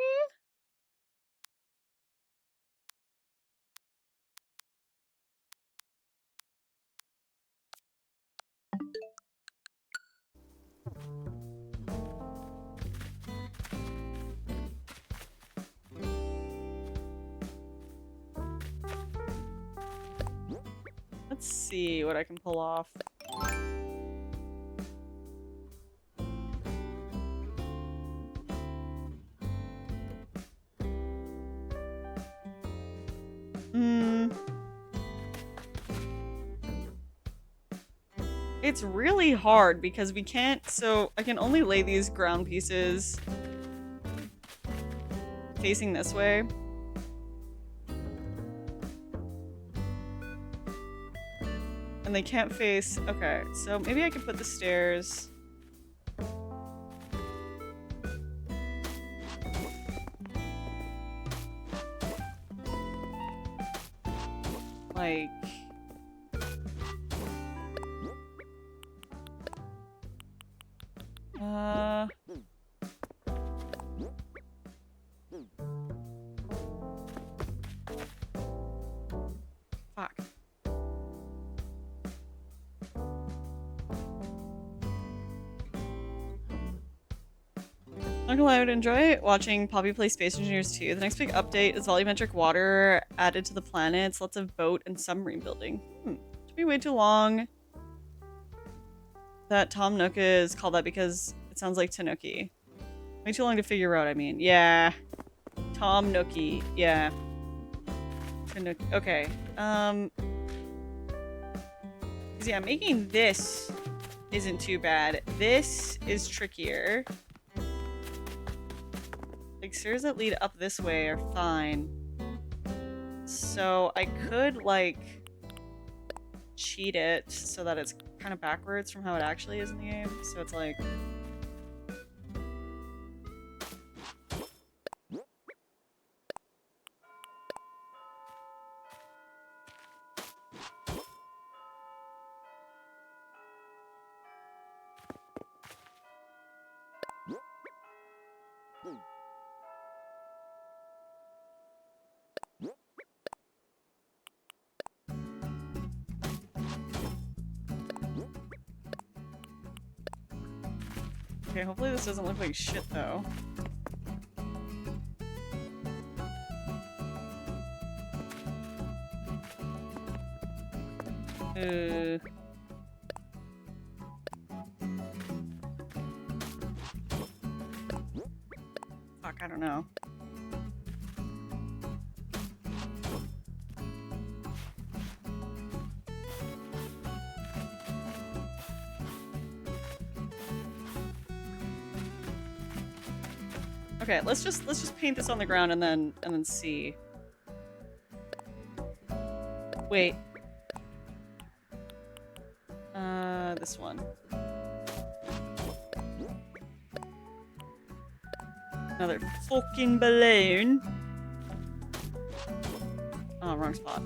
Let's see what I can pull off. It's really hard because we can't, so I can only lay these ground pieces facing this way. And they can't face, okay, so maybe I could put the stairs. Like, fuck. Not gonna lie, I would enjoy watching Poppy play Space Engineers 2. The next big update is volumetric water added to the planets, lots of boat and submarine building. Took me way too long. That Tom Nook is called that because it sounds like Tanuki. Way too long to figure out, I mean. Yeah. Tom Nookie. Yeah. Tanuki. Okay. Yeah, making this isn't too bad. This is trickier. Like, stairs that lead up this way are fine. So I could, like, cheat it so that it's kind of backwards from how it actually is in the game. So it's like... Okay, hopefully this doesn't look like shit, though. Fuck, I don't know. Okay, let's just paint this on the ground and then see. Wait. This one. Another fucking balloon. Oh, wrong spot.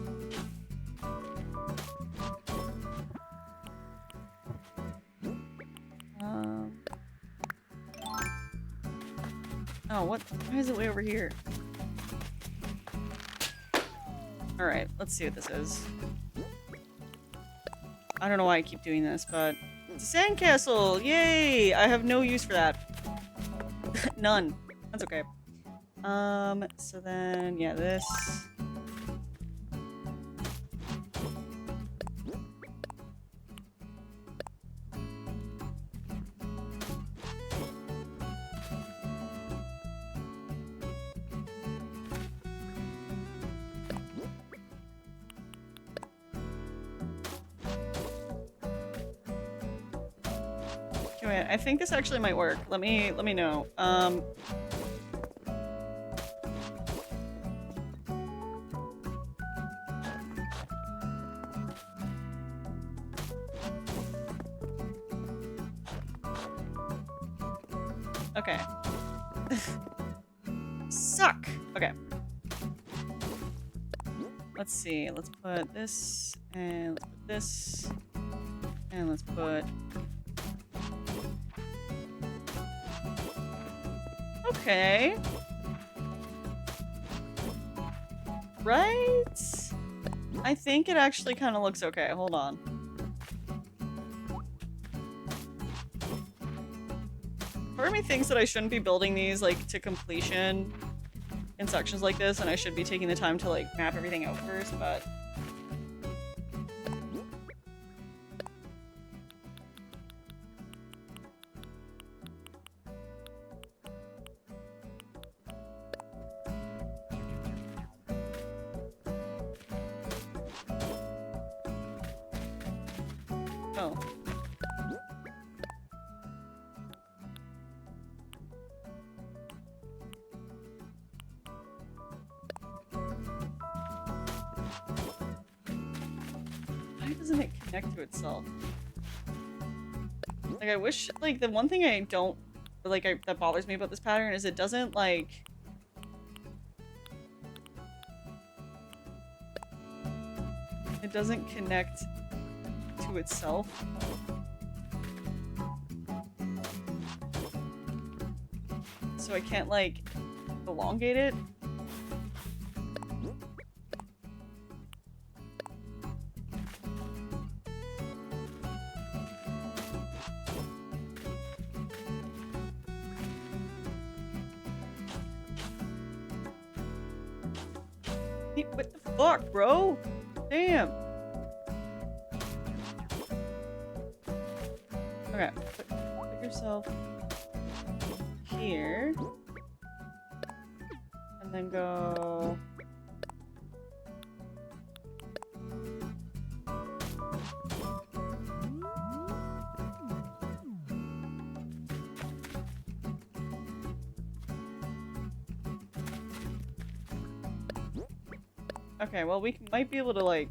Oh, what? Why is it way over here? Alright, let's see what this is. I don't know why I keep doing this, but... It's a sandcastle! Yay! I have no use for that. None. That's okay. So then, yeah, this... Wait, I think this actually might work. Let me know. Okay. Suck! Okay. Let's see. Let's put this, and let's put this, and let's put... Okay. Right? I think it actually kind of looks okay. Hold on. Part of me thinks that I shouldn't be building these, like, to completion in sections like this, and I should be taking the time to, like, map everything out first, but... Oh. Why doesn't it connect to itself? Like, I wish, like, the one thing I don't, like, that bothers me about this pattern is it doesn't, like... It doesn't connect to itself. So I can't, like, elongate it. What the fuck, bro? Damn. Okay, put yourself here. And then go... Okay, well, we might be able to, like...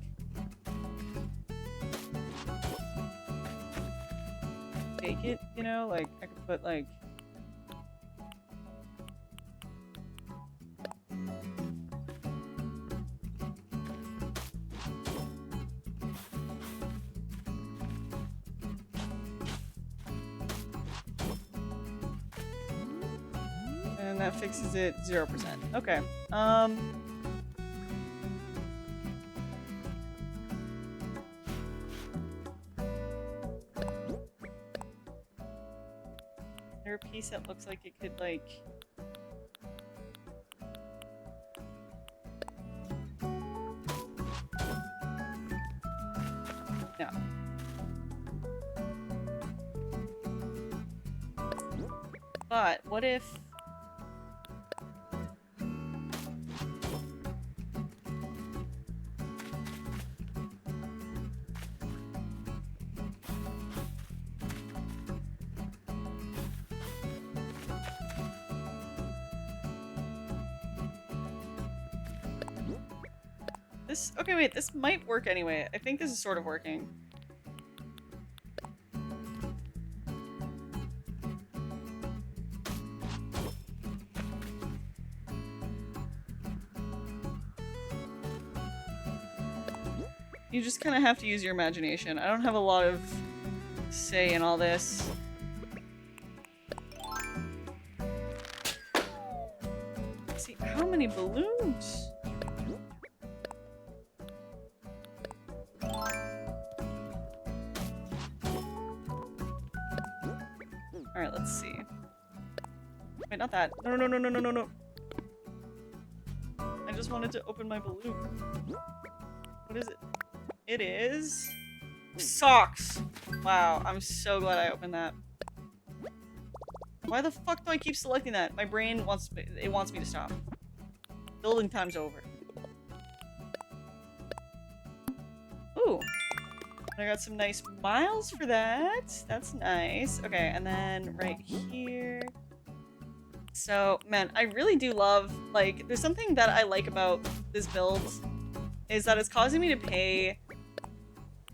take it, you know? Like, I could put, like... And that fixes it 0%. Okay, Is there a piece that looks like it could, like... No. But, what if... This, okay, wait, this might work anyway. I think this is sort of working. You just kind of have to use your imagination. I don't have a lot of say in all this. many balloons. Alright, let's see. Wait, not that. No, no, no, no, no, no, no. I just wanted to open my balloon. What is it? It is... socks! Wow, I'm so glad I opened that. Why the fuck do I keep selecting that? My brain wants me to stop. Building time's over. Ooh. I got some nice miles for that. That's nice. Okay, and then right here. So, man, I really do love, like, there's something that I like about this build is that it's causing me to pay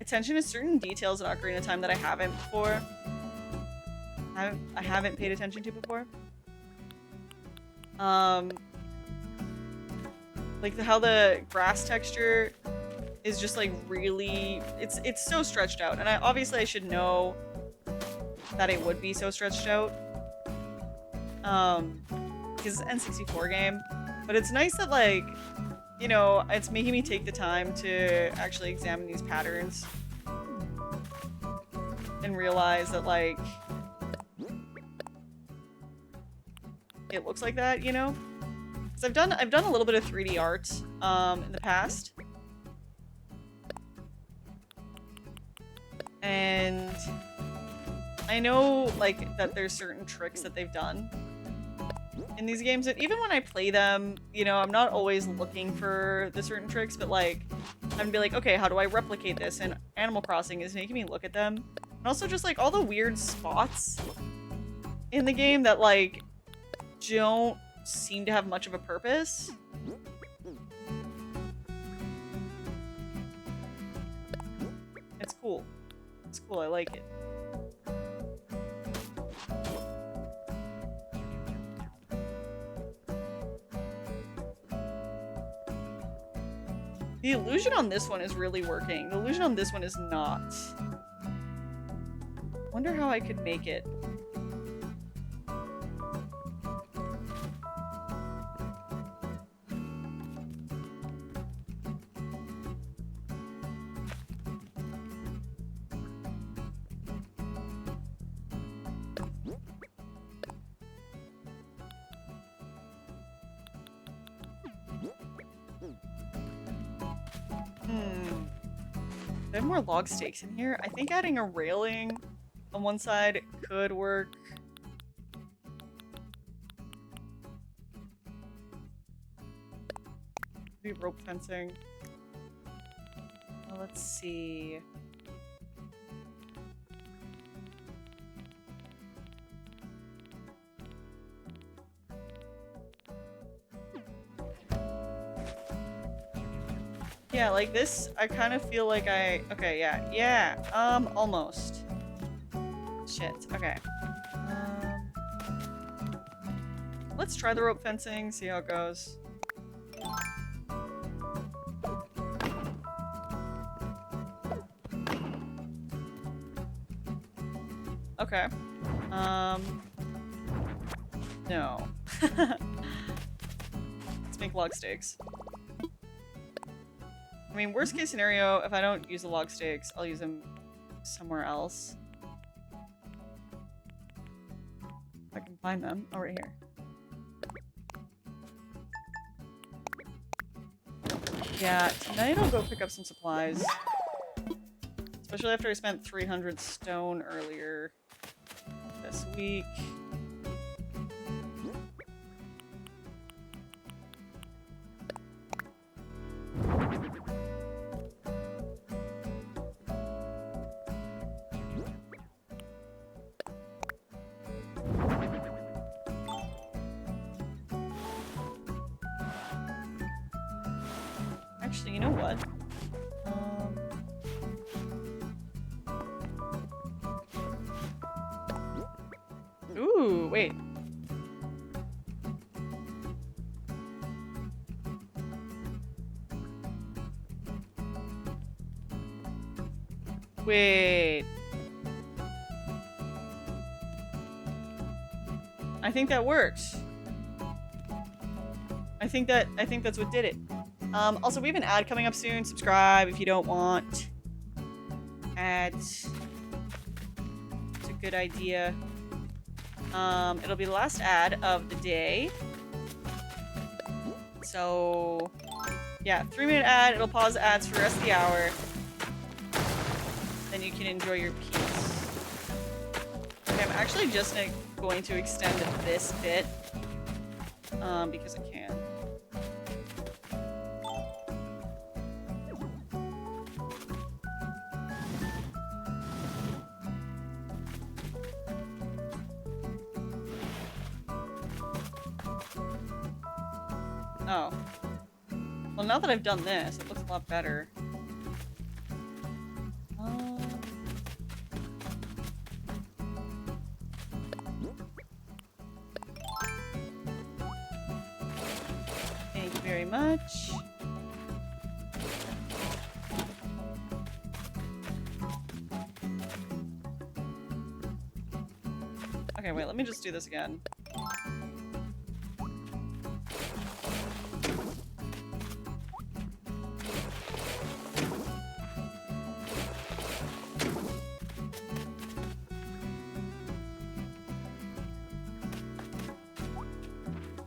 attention to certain details in Ocarina of Time that I haven't before. I haven't paid attention to before. Like how the grass texture is just like really, it's so stretched out, and obviously I should know that it would be so stretched out. Because it's an N64 game, but it's nice that, like, you know, it's making me take the time to actually examine these patterns and realize that, like, it looks like that, you know? Because I've done a little bit of 3D art in the past. And I know, like, that there's certain tricks that they've done in these games that even when I play them, you know, I'm not always looking for the certain tricks, but, like, I'm gonna be like, okay, how do I replicate this? And Animal Crossing is making me look at them. And also just, like, all the weird spots in the game that, like, don't seem to have much of a purpose. It's cool. It's cool, I like it. The illusion on this one is really working. The illusion on this one is not. Wonder how I could make it. I have more log stakes in here. I think adding a railing on one side could work. Maybe rope fencing. Well, let's see. Yeah, like this, I kind of feel like okay, yeah, almost. Shit, okay. Let's try the rope fencing, see how it goes. Okay. No. Let's make log stakes. I mean, worst case scenario, if I don't use the log stakes, I'll use them somewhere else. If I can find them. Oh, right here. Yeah, tonight I'll go pick up some supplies. Especially after I spent 300 stone earlier this week. Actually, you know what? Ooh, wait. Wait. I think that works. I think that's what did it. Also, we have an ad coming up soon. Subscribe if you don't want ads. It's a good idea. It'll be the last ad of the day. So, yeah, 3-minute ad. It'll pause ads for the rest of the hour. Then you can enjoy your piece. Okay, I'm actually just going to extend this bit. Because I can. Oh. Well, now that I've done this, it looks a lot better. Thank you very much. Okay, wait, let me just do this again.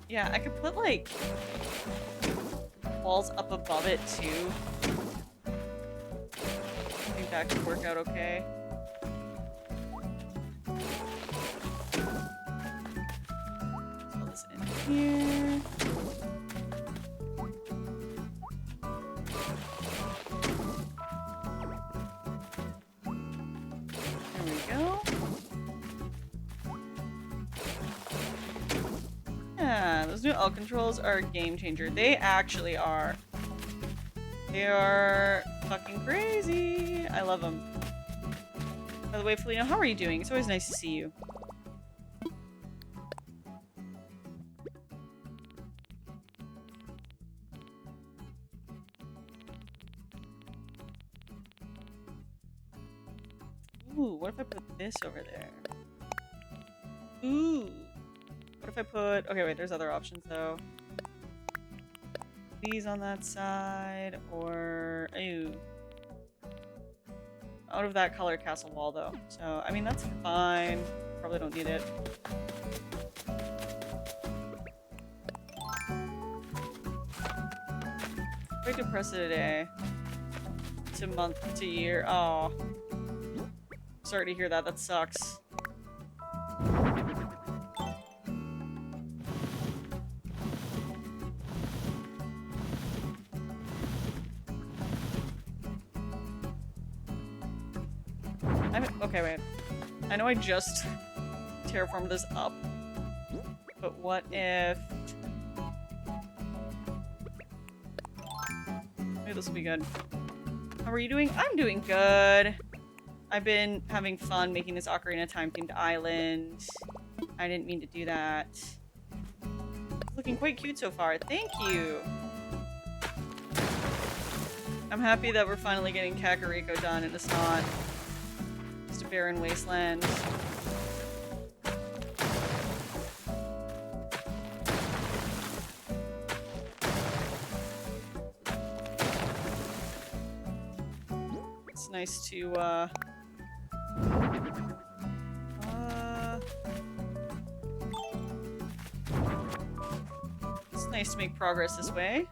Yeah, I could put, like, walls up above it, too. I think that could work out okay. Throw this in here. There we go. Yeah, those new L controls are a game changer. They actually are. They are fucking crazy. I love them. By the way, Felino, how are you doing? It's always nice to see you. Ooh, what if I put this over there? Ooh. What if I put... Okay, wait, there's other options, though. These on that side, or... Ooh. Out of that color castle wall, though. So, I mean, that's fine. Probably don't need it. If I could press it a day. To month, to year. Oh. Sorry to hear that. That sucks. Okay, wait. I know I just terraformed this up, but what if... Maybe this will be good. How are you doing? I'm doing good. I've been having fun making this Ocarina Time themed island. I didn't mean to do that. It's looking quite cute so far. Thank you. I'm happy that we're finally getting Kakariko done and it's not just a barren wasteland. It's nice to, it's nice to make progress this way.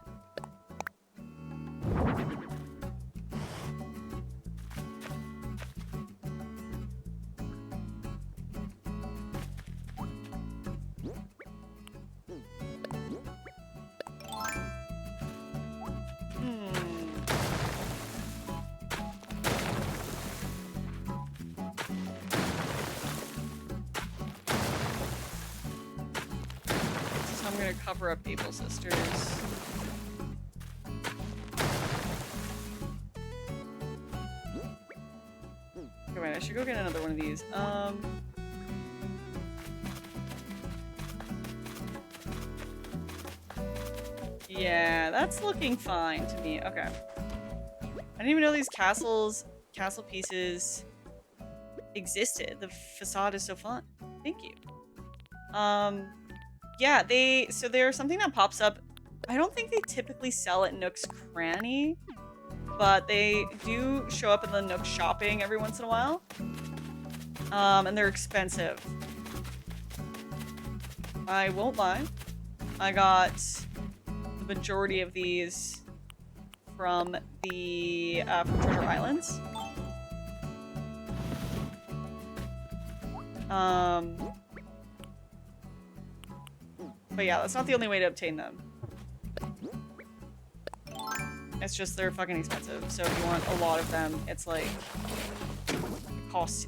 Cover up Able Sisters. Okay, wait, I should go get another one of these. Yeah, that's looking fine to me. Okay. I didn't even know these castle pieces existed. The facade is so fun. Thank you. Yeah, so there's something that pops up I don't think they typically sell at Nook's Cranny, but they do show up in the Nook shopping every once in a while. And they're expensive. I won't lie. I got the majority of these from the from Treasure Islands. But yeah, that's not the only way to obtain them. It's just they're fucking expensive. So if you want a lot of them, it's like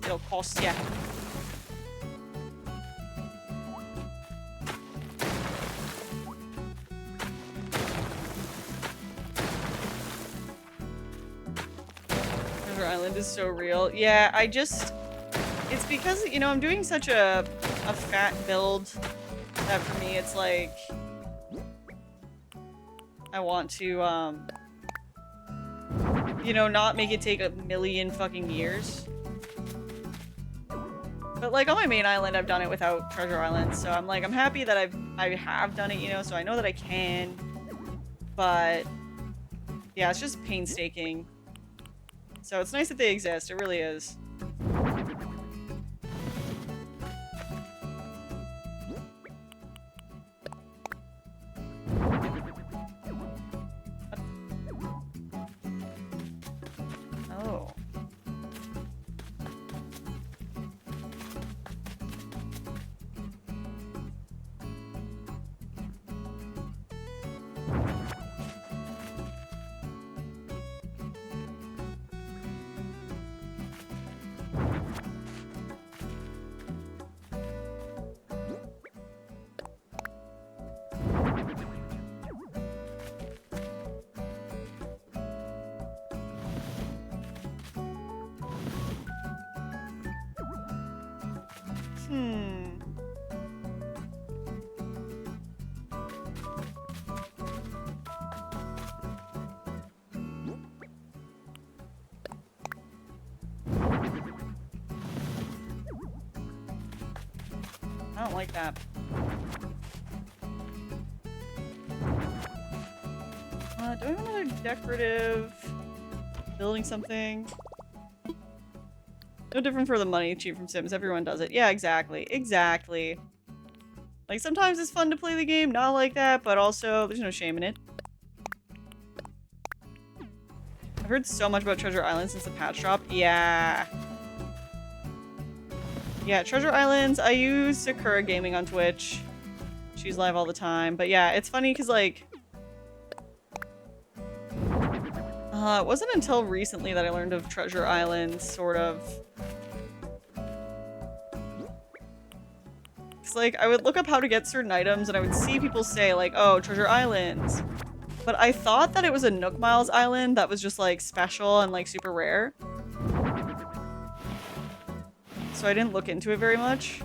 it'll cost ya. Treasure Island is so real. Yeah, it's because, you know, I'm doing such a fat build that for me it's like I want to you know, not make it take a million fucking years. But like on my main island I've done it without Treasure Island, so I'm like I'm happy that I have done it, you know, so I know that I can. But yeah, it's just painstaking. So it's nice that they exist, it really is. Oh. I don't like that. Do I have another decorative? Building something? No different for the money cheat from Sims. Everyone does it. Yeah, exactly. Exactly. Like, sometimes it's fun to play the game, not like that, but also, there's no shame in it. I've heard so much about Treasure Island since the patch drop. Yeah. Yeah, Treasure Islands, I use Sakura Gaming on Twitch. She's live all the time. But yeah, it's funny because, like... it wasn't until recently that I learned of Treasure Islands, sort of. It's like, I would look up how to get certain items, and I would see people say, like, oh, Treasure Islands. But I thought that it was a Nook Miles island that was just, like, special and, like, super rare. So I didn't look into it very much.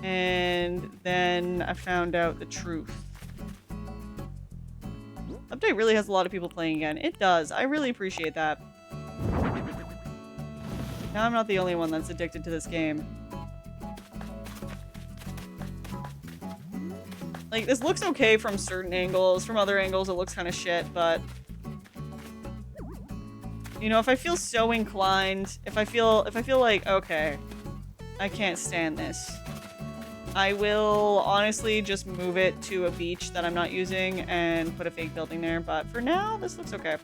And then I found out the truth. Update really has a lot of people playing again. It does. I really appreciate that. Now I'm not the only one that's addicted to this game. Like, this looks okay from certain angles. From other angles, it looks kind of shit, but... You know, if I feel so inclined, if I feel like, okay, I can't stand this, I will honestly just move it to a beach that I'm not using and put a fake building there, but for now, this looks okay.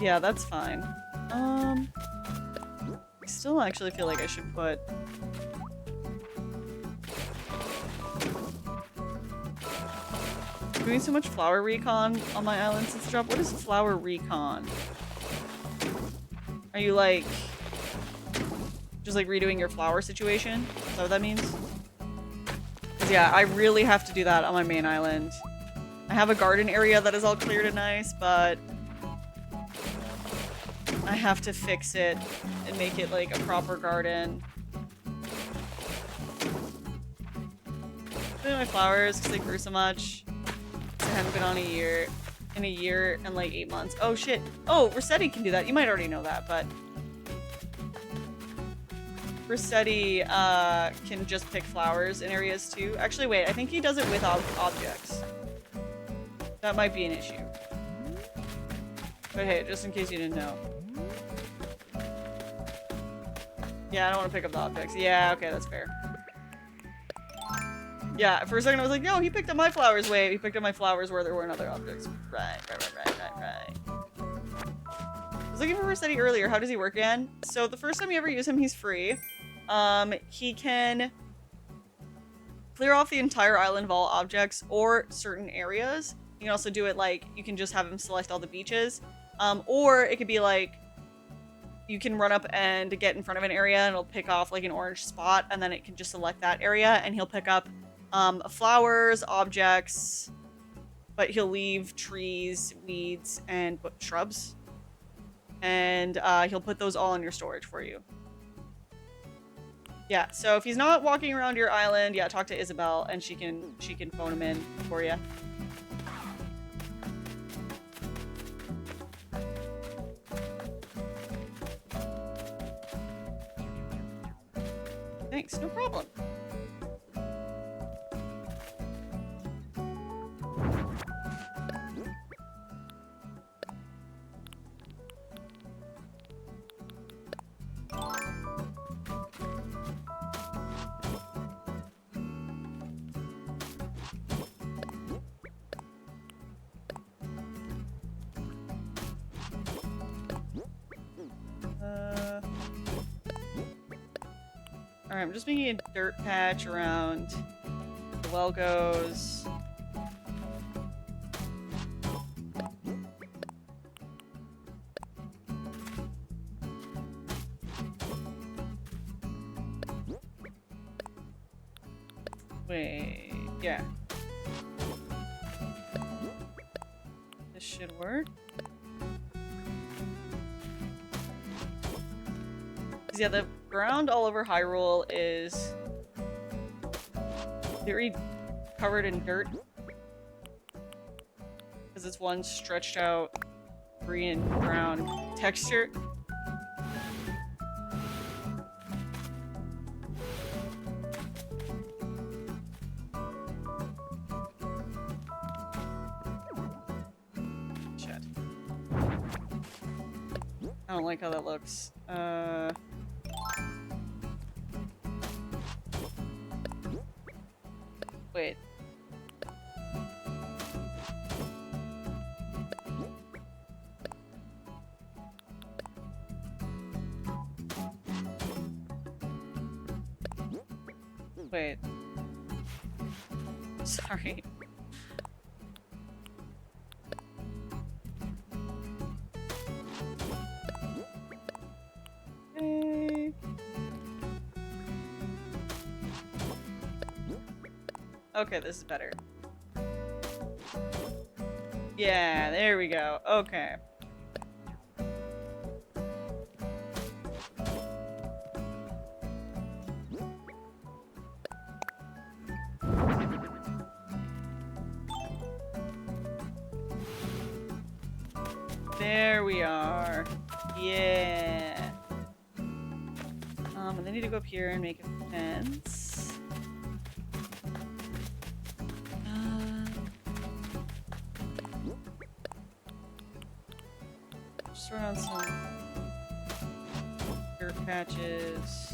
Yeah, that's fine. I still actually feel like I should put... Doing so much flower recon on my island since the drop. What is flower recon? Are you like... just like redoing your flower situation? Is that what that means? 'Cause yeah, I really have to do that on my main island. I have a garden area that is all cleared and nice, but... I have to fix it and make it like a proper garden. Doing my flowers because they grew so much. I haven't been on a year. in a year and like 8 months. Oh shit. Oh, Rossetti can do that. You might already know that, but Rossetti can just pick flowers in areas too. Actually, wait, I think he does it with objects. That might be an issue. But hey, just in case you didn't know. Yeah, I don't want to pick up the objects. Yeah, okay, that's fair. Yeah, for a second I was like, no, he picked up my flowers. Wait, he picked up my flowers where there weren't other objects. Right. I was looking for Rossetti earlier. How does he work again? So the first time you ever use him, he's free. He can clear off the entire island of all objects or certain areas. You can also do it like, you can just have him select all the beaches. Or it could be like, you can run up and get in front of an area and it'll pick off like an orange spot and then it can just select that area and he'll pick up flowers, objects, but he'll leave trees, weeds, and shrubs. And he'll put those all in your storage for you. Yeah, so if he's not walking around your island, yeah, talk to Isabel and she can phone him in for you. Thanks, no problem. Alright, I'm just making a dirt patch around the well goes. Wait, yeah. This should work. Yeah, the ground all over Hyrule is very covered in dirt. Because it's one stretched out green and brown texture. Shit. I don't like how that looks. Wait. Wait. Sorry. Okay, this is better. Yeah, there we go. Okay. There we are. Yeah. And then I need to go up here and make a fence. Around some dirt patches.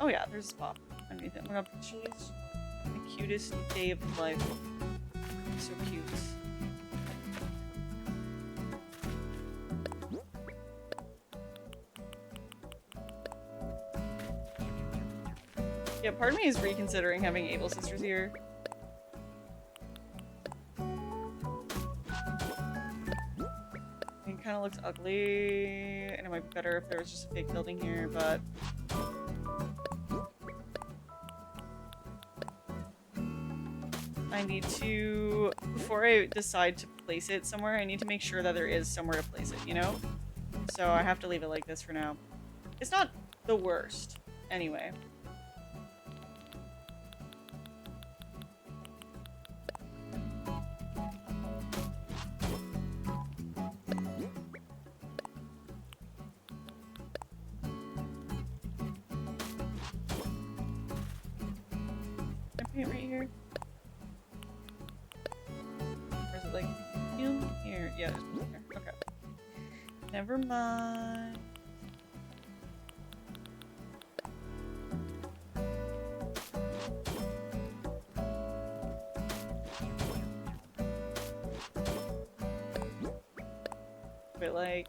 Oh yeah, there's a spot underneath it. Oh my god, she's the cutest day of his life. So cute. Yeah, part of me is reconsidering having Able Sisters here. It kind of looks ugly, and it might be better if there was just a fake building here, but... I need to... Before I decide to place it somewhere, I need to make sure that there is somewhere to place it, you know? So I have to leave it like this for now. It's not the worst, anyway. Right here? Or is it like in here? Yeah, there's one here. Okay. Never mind. But like,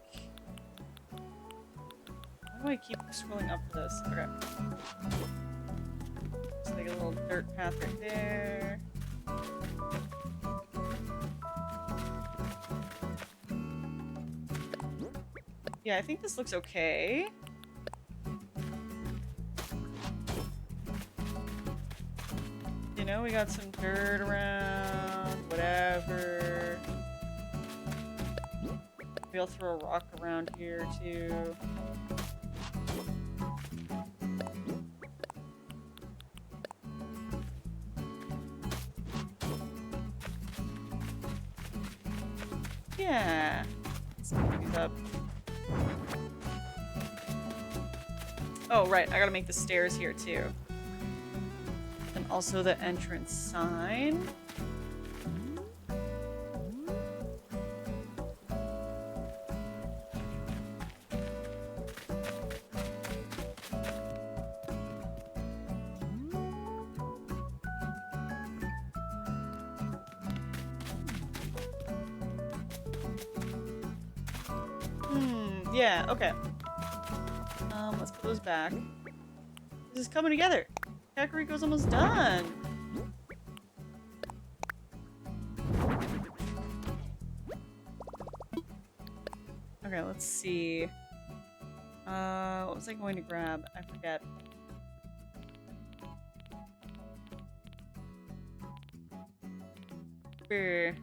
why do I keep scrolling up for this? Okay. Just like a little dirt path right there. Yeah, I think this looks okay. You know, we got some dirt around, whatever. Maybe I'll throw a rock around here too. Yeah. Let's pick these up. Oh, right. I gotta make the stairs here too. And also the entrance sign. Yeah, okay. Let's put those back. This is coming together. Kakariko's almost done. Okay, let's see. What was I going to grab? I forget. Brr.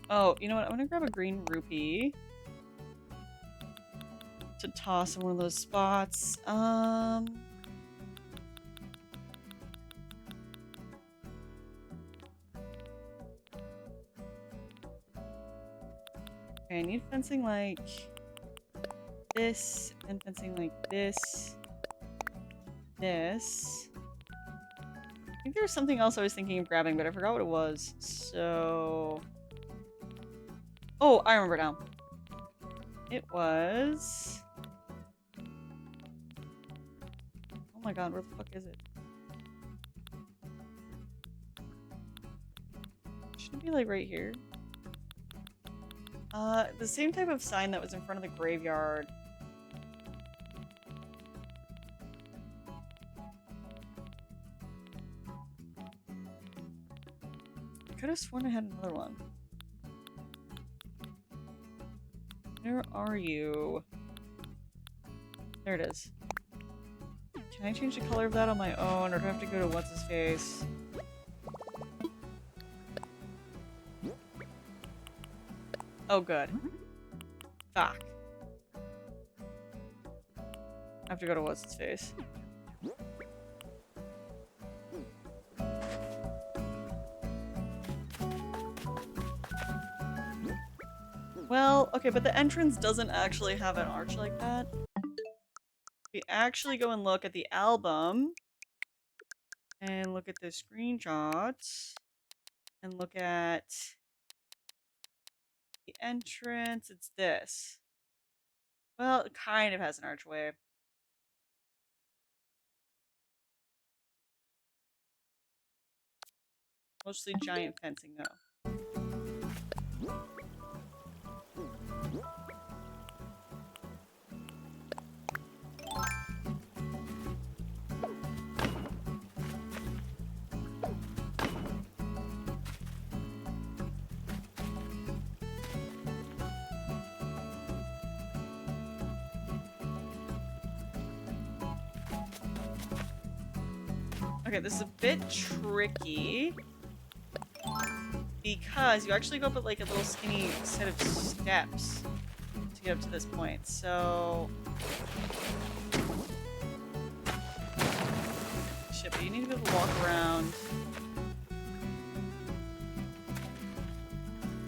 Oh, you know what? I'm gonna grab a green rupee to toss in one of those spots. Okay, I need fencing like this, and fencing like this. This. I think there was something else I was thinking of grabbing, but I forgot what it was. So... Oh, I remember now. It was... Oh my god, where the fuck is it? Shouldn't it be like right here? The same type of sign that was in front of the graveyard. I could have sworn I had another one. Where are you? There it is. Can I change the color of that on my own, or do I have to go to what's-his-face? Oh, good. Fuck. I have to go to what's-his-face. Well, okay, but the entrance doesn't actually have an arch like that. We actually go and look at the album, and look at the screenshots, and look at the entrance. It's this. Well, it kind of has an archway. Mostly giant fencing, though. Okay, this is a bit tricky because you actually go up at like a little skinny set of steps to get up to this point. So shit, but you need to be able to walk around.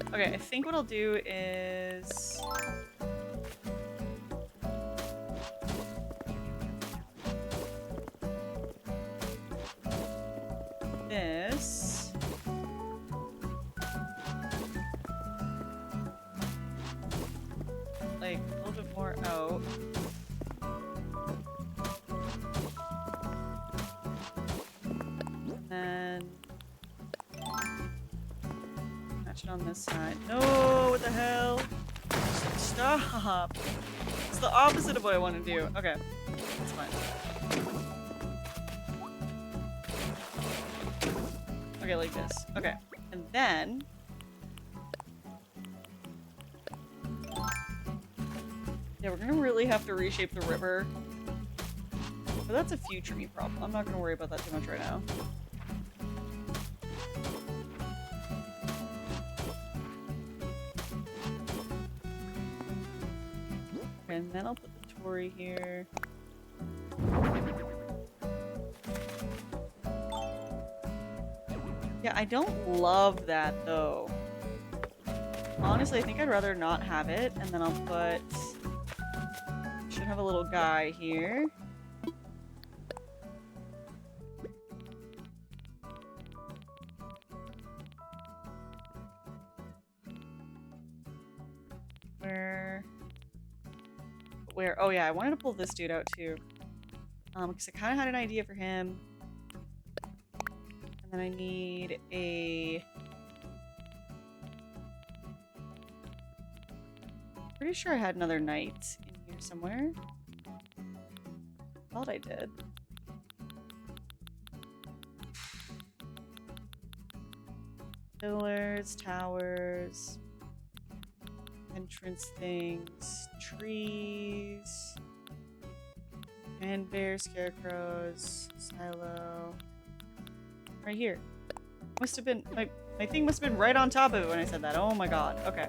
Okay, I think what I'll do is this. Like a little bit more out. And then match it on this side. No, what the hell? Stop. It's the opposite of what I want to do. Okay, that's fine. Okay, like this. Okay, and then yeah, we're gonna really have to reshape the river. But that's a future me problem. I'm not gonna worry about that too much right now. Okay, and then I'll put the Tory here. Yeah, I don't love that though. Honestly, I think I'd rather not have it, and then I'll put... Should have a little guy here. Where? Oh yeah, I wanted to pull this dude out too. Because I kind of had an idea for him. And then I need a... Pretty sure I had another knight in here somewhere. Thought I did. Pillars, towers, entrance things, trees, and bear scarecrows, silo. Right here. Must have been my thing must have been right on top of it when I said that. Oh my god. Okay.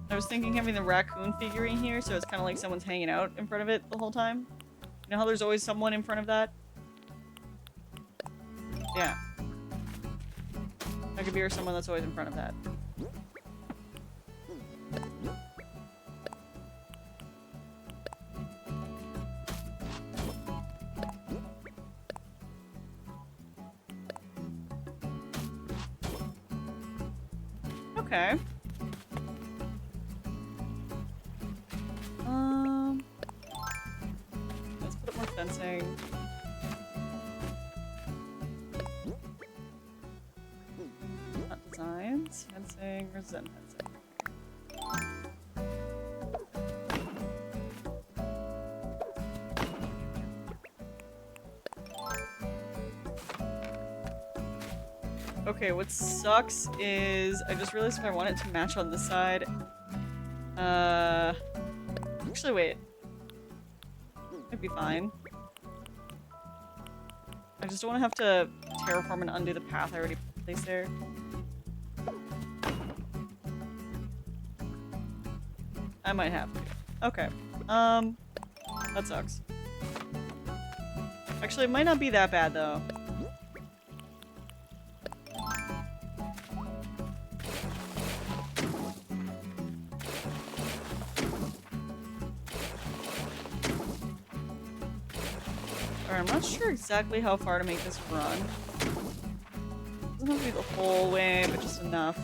I was thinking having the raccoon figurine here, so it's kind of like someone's hanging out in front of it the whole time. You know how there's always someone in front of that? Yeah. That could be someone that's always in front of that. Okay. Let's put up more fencing. Not designs, fencing, or Zen fencing. Okay, what sucks is I just realized if I want it to match on this side. Actually, wait. It'd be fine. I just don't want to have to terraform and undo the path I already placed there. I might have to. Okay. That sucks. Actually, it might not be that bad though. I'm not sure exactly how far to make this run. Doesn't have to be the whole way, but just enough.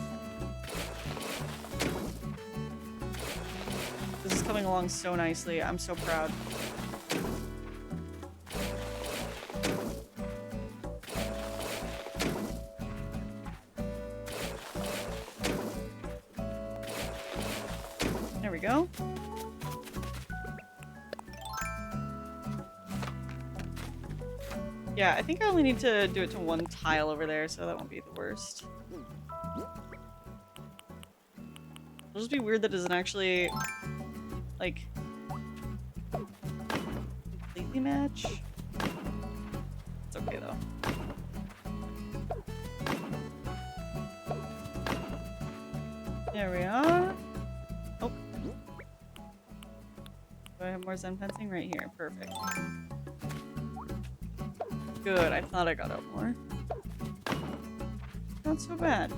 This is coming along so nicely. I'm so proud. There we go. Yeah, I think I only need to do it to one tile over there, so that won't be the worst. It'll just be weird that it doesn't actually, like, completely match. It's okay, though. There we are. Oh. Do I have more Zen fencing? Right here. Perfect. Good. I thought I got out more. Not so bad.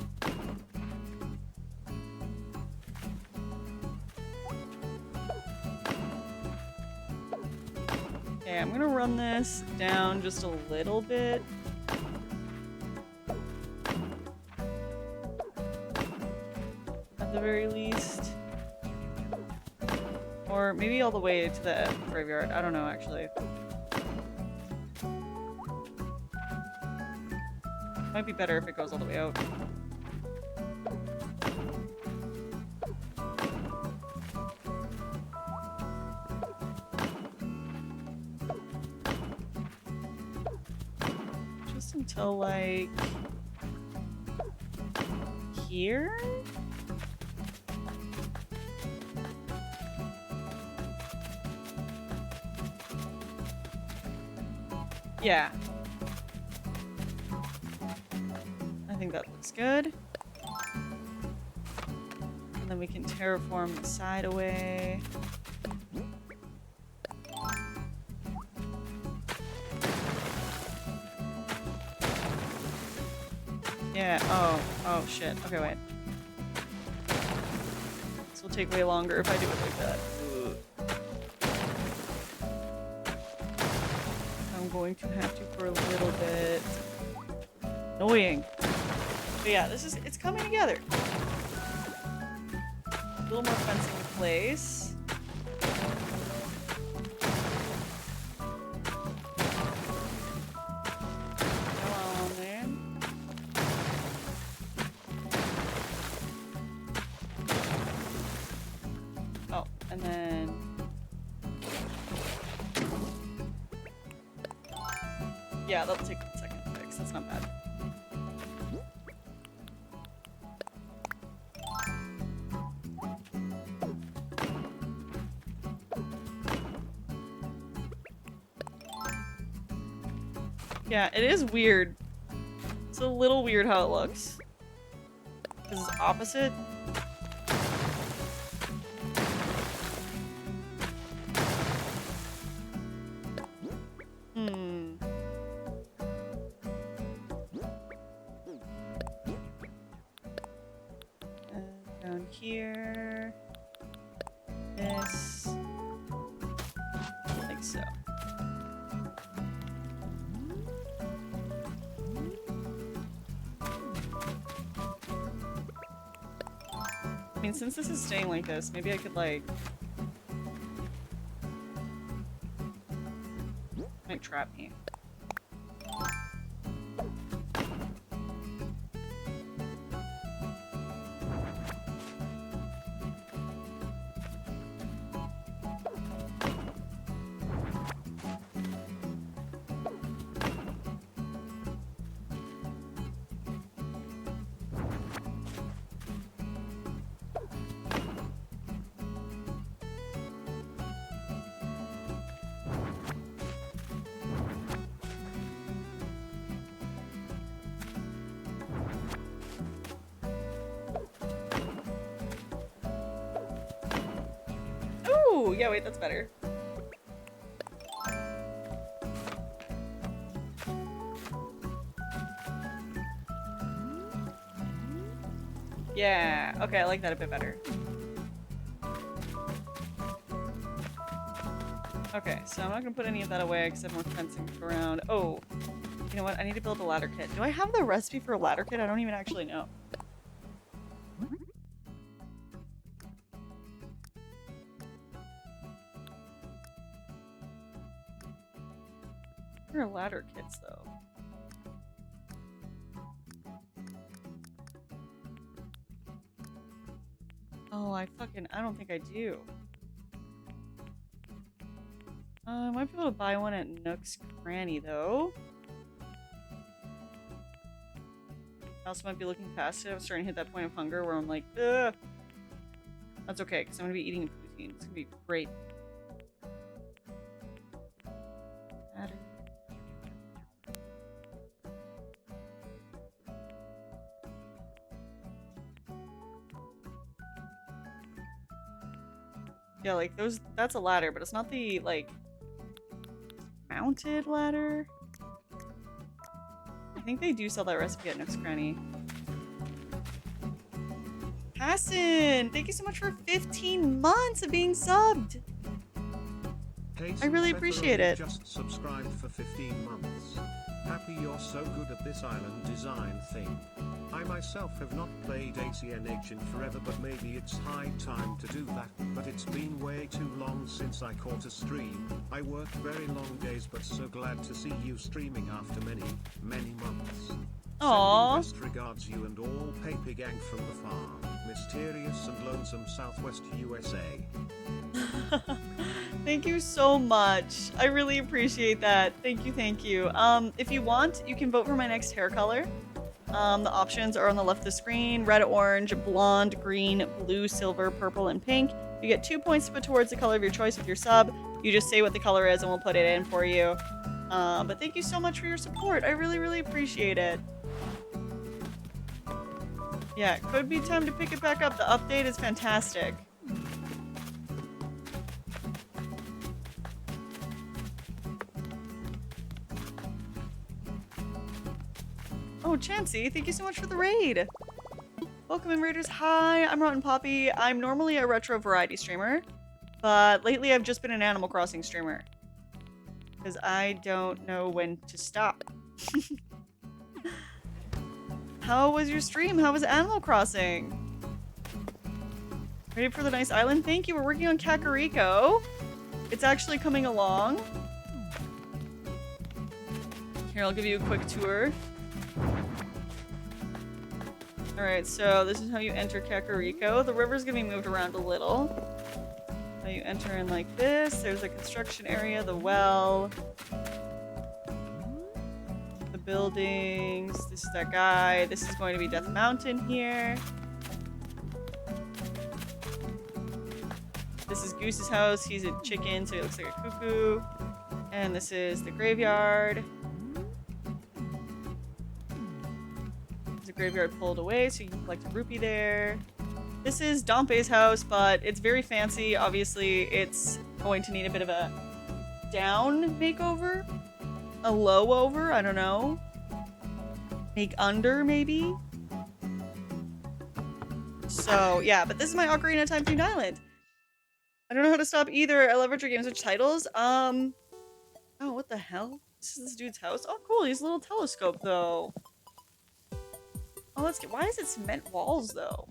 Okay, I'm gonna run this down just a little bit. At the very least. Or maybe all the way to the graveyard. I don't know, actually. Might be better if it goes all the way out. Just until, like, here? Yeah. I think that looks good. And then we can terraform the side away. Yeah, oh shit. Okay, wait. This will take way longer if I do it like that. I'm going to have to for a little bit. Annoying. But yeah, it's coming together. A little more fencing in place. Come on, man. Oh, and then... yeah, that'll take a second to fix. That's not bad. Yeah, it is weird. It's a little weird how it looks. Because it's opposite. Down here. This. Like so. I mean, since this is staying like this, maybe I could, like... might trap me. Ooh, yeah, wait, that's better. Yeah, okay, I like that a bit better. Okay, so I'm not gonna put any of that away because I have more fencing around. Oh, you know what? I need to build a ladder kit. Do I have the recipe for a ladder kit? I don't even actually know. Where are ladder kits, though? Oh, I don't think I do. I might be able to buy one at Nook's Cranny, though. I also might be looking past it. I'm starting to hit that point of hunger where I'm like, ugh. That's okay, because I'm going to be eating poutine. It's going to be great. Yeah, like that's a ladder, but it's not the, like, mounted ladder. I think they do sell that recipe at Nook's Cranny. Hassan, thank you so much for 15 months of being subbed. I really appreciate it. Just subscribed for 15 months. Happy you're so good at this island design thing. I myself have not played ACNH in forever, but maybe it's high time to do that. But it's been way too long since I caught a stream. I work very long days, but so glad to see you streaming after many, many months. Aww. Sending best regards, you and all Paper Gang from the farm, mysterious and lonesome Southwest USA. Thank you so much. I really appreciate that. Thank you, thank you. If you want, you can vote for my next hair color. The options are on the left of the screen: red, orange, blonde, green, blue, silver, purple, and pink. You get 2 points to put towards the color of your choice with your sub. You just say what the color is and we'll put it in for you. But thank you so much for your support. I really, really appreciate it. Yeah, it could be time to pick it back up. The update is fantastic. Oh, Chansey, thank you so much for the raid. Welcome in, Raiders. Hi, I'm Rotten Poppy. I'm normally a retro variety streamer, but lately I've just been an Animal Crossing streamer. Because I don't know when to stop. How was your stream? How was Animal Crossing? Ready for the nice island? Thank you. We're working on Kakariko. It's actually coming along. Here, I'll give you a quick tour. Alright, so this is how you enter Kakariko. The river's gonna be moved around a little. Now you enter in like this. There's a construction area, the well, the buildings. This is that guy. This is going to be Death Mountain here. This is Goose's house. He's a chicken, so he looks like a cuckoo. And this is the graveyard. Graveyard pulled away, so you can collect a rupee there. This is Dompe's house, but it's very fancy. Obviously, it's going to need a bit of a down makeover. A low over, I don't know. Make under, maybe? So, yeah, but this is my Ocarina of Time themed island. I don't know how to stop either. I love retro games with titles. Oh, what the hell? This is this dude's house? Oh, cool, he has a little telescope, though. Oh, let's get. Why is it cement walls though?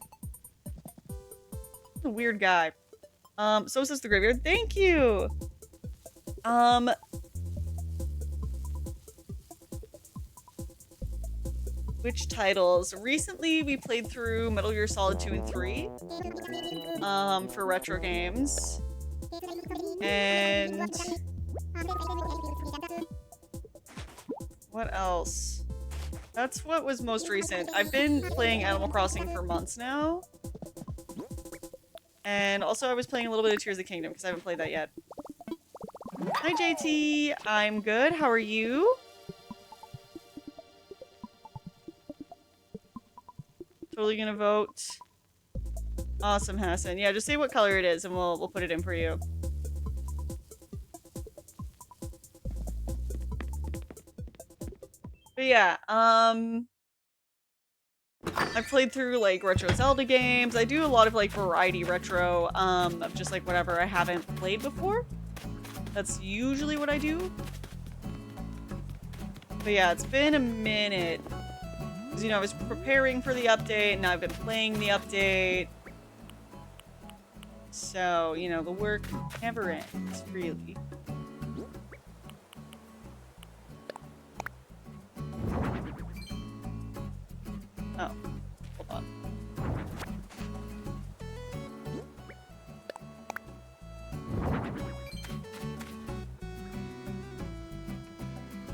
A weird guy. So says the graveyard. Thank you. Which titles? Recently, we played through Metal Gear Solid 2 and 3. For retro games. And what else? That's what was most recent. I've been playing Animal Crossing for months now. And also I was playing a little bit of Tears of the Kingdom because I haven't played that yet. Hi JT, I'm good. How are you? Totally gonna vote. Awesome, Hassan. Yeah, just say what color it is and we'll put it in for you. But yeah, I've played through like retro Zelda games. I do a lot of like variety retro, of just like whatever I haven't played before. That's usually what I do. But yeah, it's been a minute. Because, you know, I was preparing for the update and now I've been playing the update. So, you know, the work never ends, really. Oh, hold on.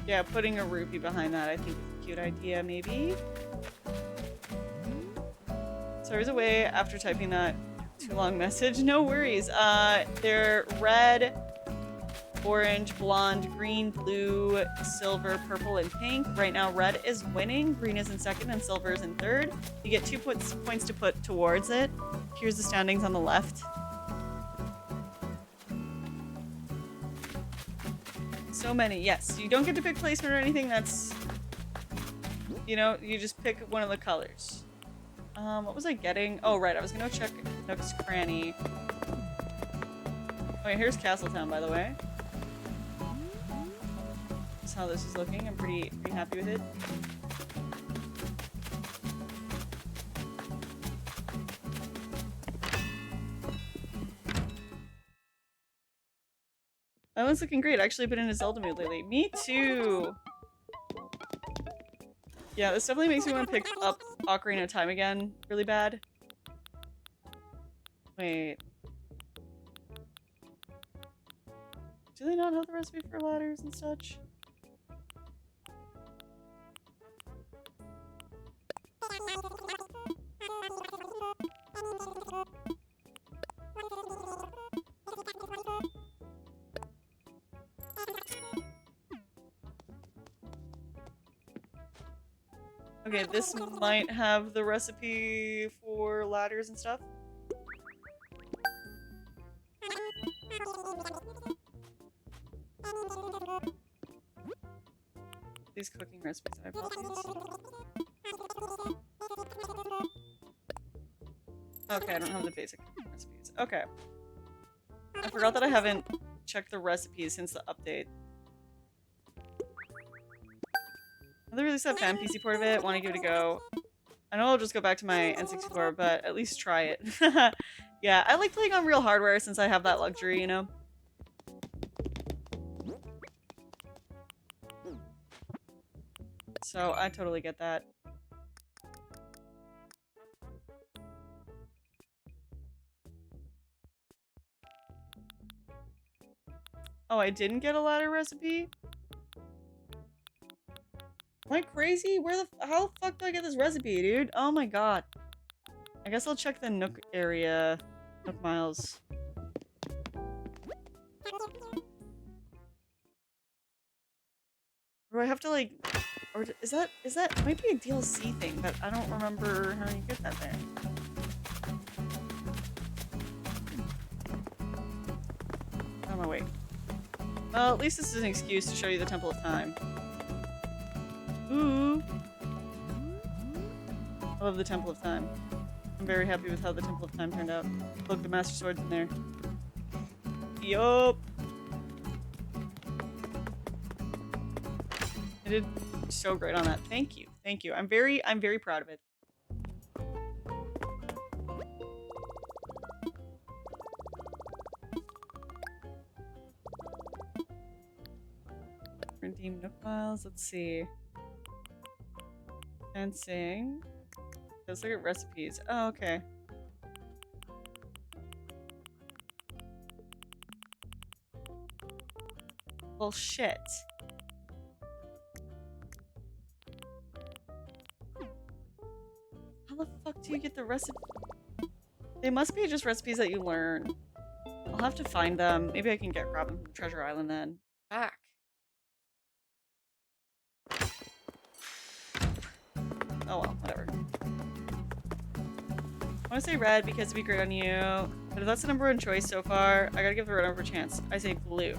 Yeah, putting a rupee behind that I think is a cute idea, maybe. So I was away after typing that too long message. No worries. They're red, orange, blonde, green, blue, silver, purple, and pink. Right now, red is winning, green is in second, and silver is in third. You get 2 points to put towards it. Here's the standings on the left. So many, yes. You don't get to pick placement or anything. That's, you know, you just pick one of the colors. What was I getting? Oh, right, I was gonna check Nook's Cranny. Okay, here's Castletown, by the way. That's how this is looking. I'm pretty happy with it. That one's looking great. I actually been in a Zelda mood lately. Me too! Yeah, this definitely makes me want to pick up Ocarina of Time again really bad. Wait. Do they not have the recipe for ladders and such? Okay, this might have the recipe for ladders and stuff. These cooking recipes, I apologize. Okay, I don't have the basic cooking recipes. Okay. I forgot that I haven't checked the recipes since the update. They released that fan PC port of it. Want to give it a go. I know I'll just go back to my N64, but at least try it. Yeah, I like playing on real hardware since I have that luxury, you know? So I totally get that. Oh, I didn't get a ladder recipe? Am I crazy? How the fuck do I get this recipe, dude? Oh my god. I guess I'll check the Nook area. Nook Miles. Or do I have to like... Or is that... It might be a DLC thing, but I don't remember how you get that there. Oh my wait. Well, at least this is an excuse to show you the Temple of Time. Ooh. I love the Temple of Time. I'm very happy with how the Temple of Time turned out. Look, the Master Sword's in there. Yup. I did so great on that. Thank you. Thank you. I'm very proud of it. Redeem Nook Miles. Let's see. Fencing. Let's look at recipes. Oh, okay. Well, shit. How the fuck do you get the recipe? They must be just recipes that you learn. I'll have to find them. Maybe I can grab them from Treasure Island then. Fuck. Oh well, whatever. I want to say red because it'd be great on you, but if that's the number one choice so far, I gotta give the red number a chance. I say blue.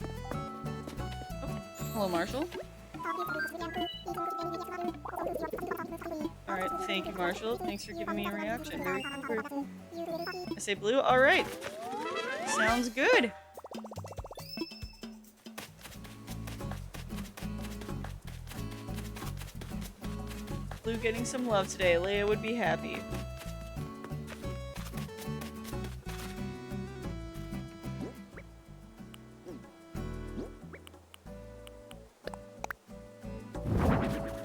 Oh, hello, Marshall. Alright, thank you, Marshall. Thanks for giving me a reaction. Very cool. I say blue. Alright. Sounds good. Blue getting some love today. Leia would be happy.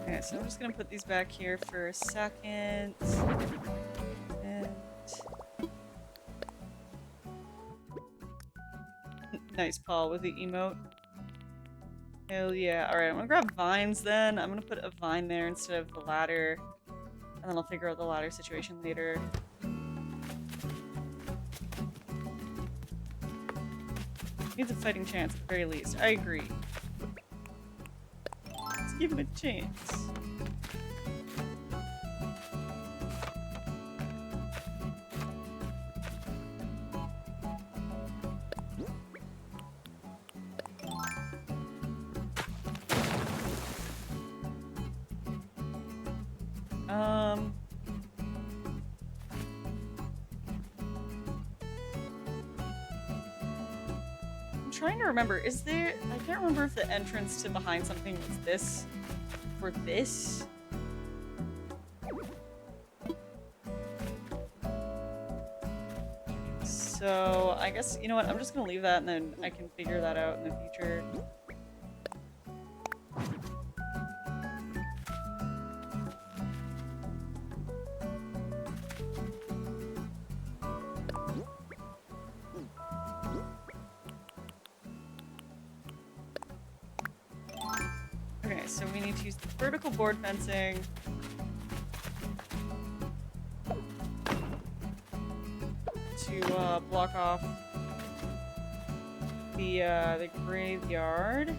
Okay, so I'm just gonna put these back here for a second. And... nice, Paul, with the emote. Hell yeah. Alright, I'm gonna grab vines then. I'm gonna put a vine there instead of the ladder. And then I'll figure out the ladder situation later. Needs a fighting chance at the very least. I agree. Let's give him a chance. I'm trying to remember, is there... I can't remember if the entrance to behind something was this or this. So, I guess, you know what, I'm just gonna leave that and then I can figure that out in the future. Okay, so we need to use the vertical board fencing. To block off the graveyard.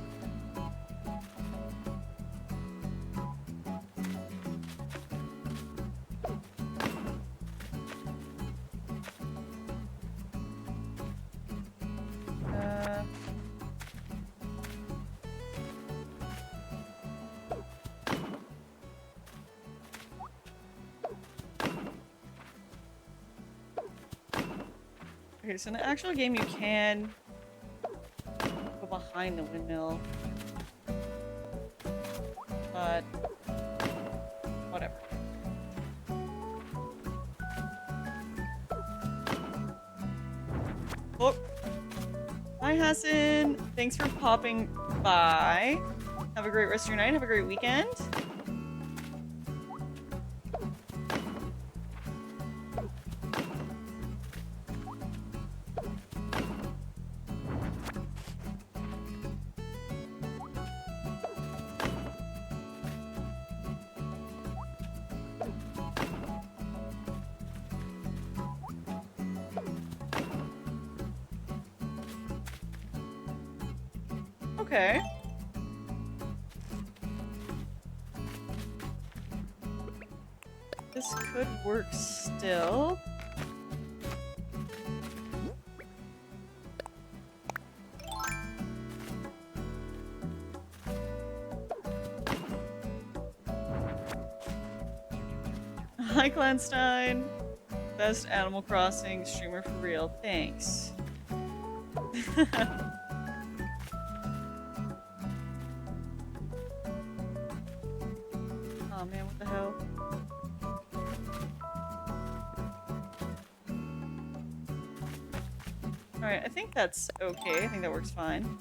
Okay, so in the actual game you can go behind the windmill. But whatever. Oh. Hi Hassan! Thanks for popping by. Have a great rest of your night, have a great weekend. Okay. This could work still. Hi Clanstein. Best Animal Crossing streamer for real. Thanks. Oh man, what the hell? Alright, I think that's okay. I think that works fine.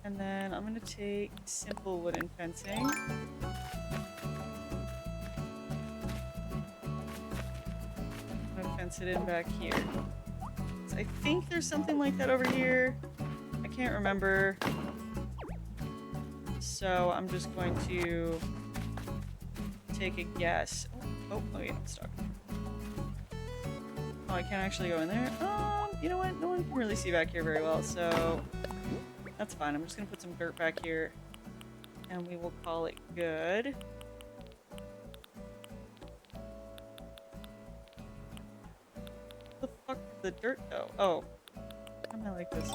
And then I'm gonna take simple wooden fencing. I'm gonna fence it in back here. So I think there's something like that over here. I can't remember. So I'm just going to take a guess. Oh wait, I'm stuck. Oh, I can't actually go in there. You know what? No one can really see back here very well, so that's fine. I'm just gonna put some dirt back here, and we will call it good. What the fuck is the dirt though? Oh, how am I like this?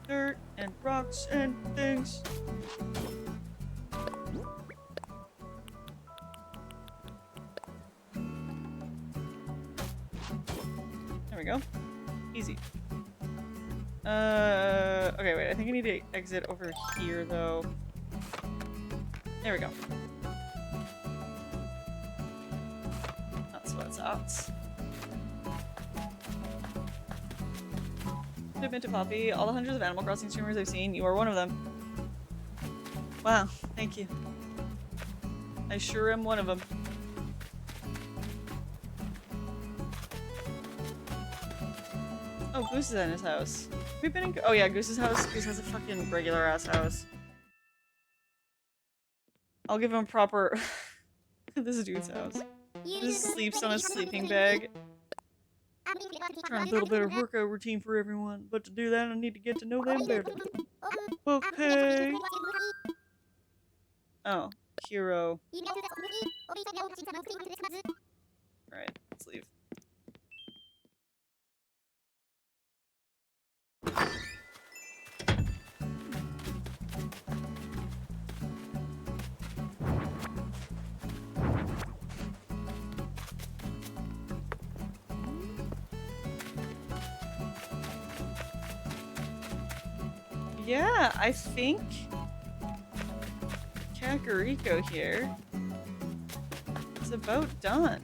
Dirt and rocks and things. There we go. Easy. Okay, wait, I think I need to exit over here though. There we go. That's what's up. Minted Poppy, all the hundreds of Animal Crossing streamers I've seen, you are one of them. Wow, thank you. I sure am one of them. Oh, Goose is in his house. Come we been in? Oh yeah, Goose's house. Goose has a fucking regular ass house. I'll give him a proper. This dude's house. Just sleeps on a sleeping bag. Trying to build a better workout routine for everyone, but to do that, I need to get to know them better. Okay. Oh, hero. Alright, let's leave. Yeah, I think Kakariko here is about done.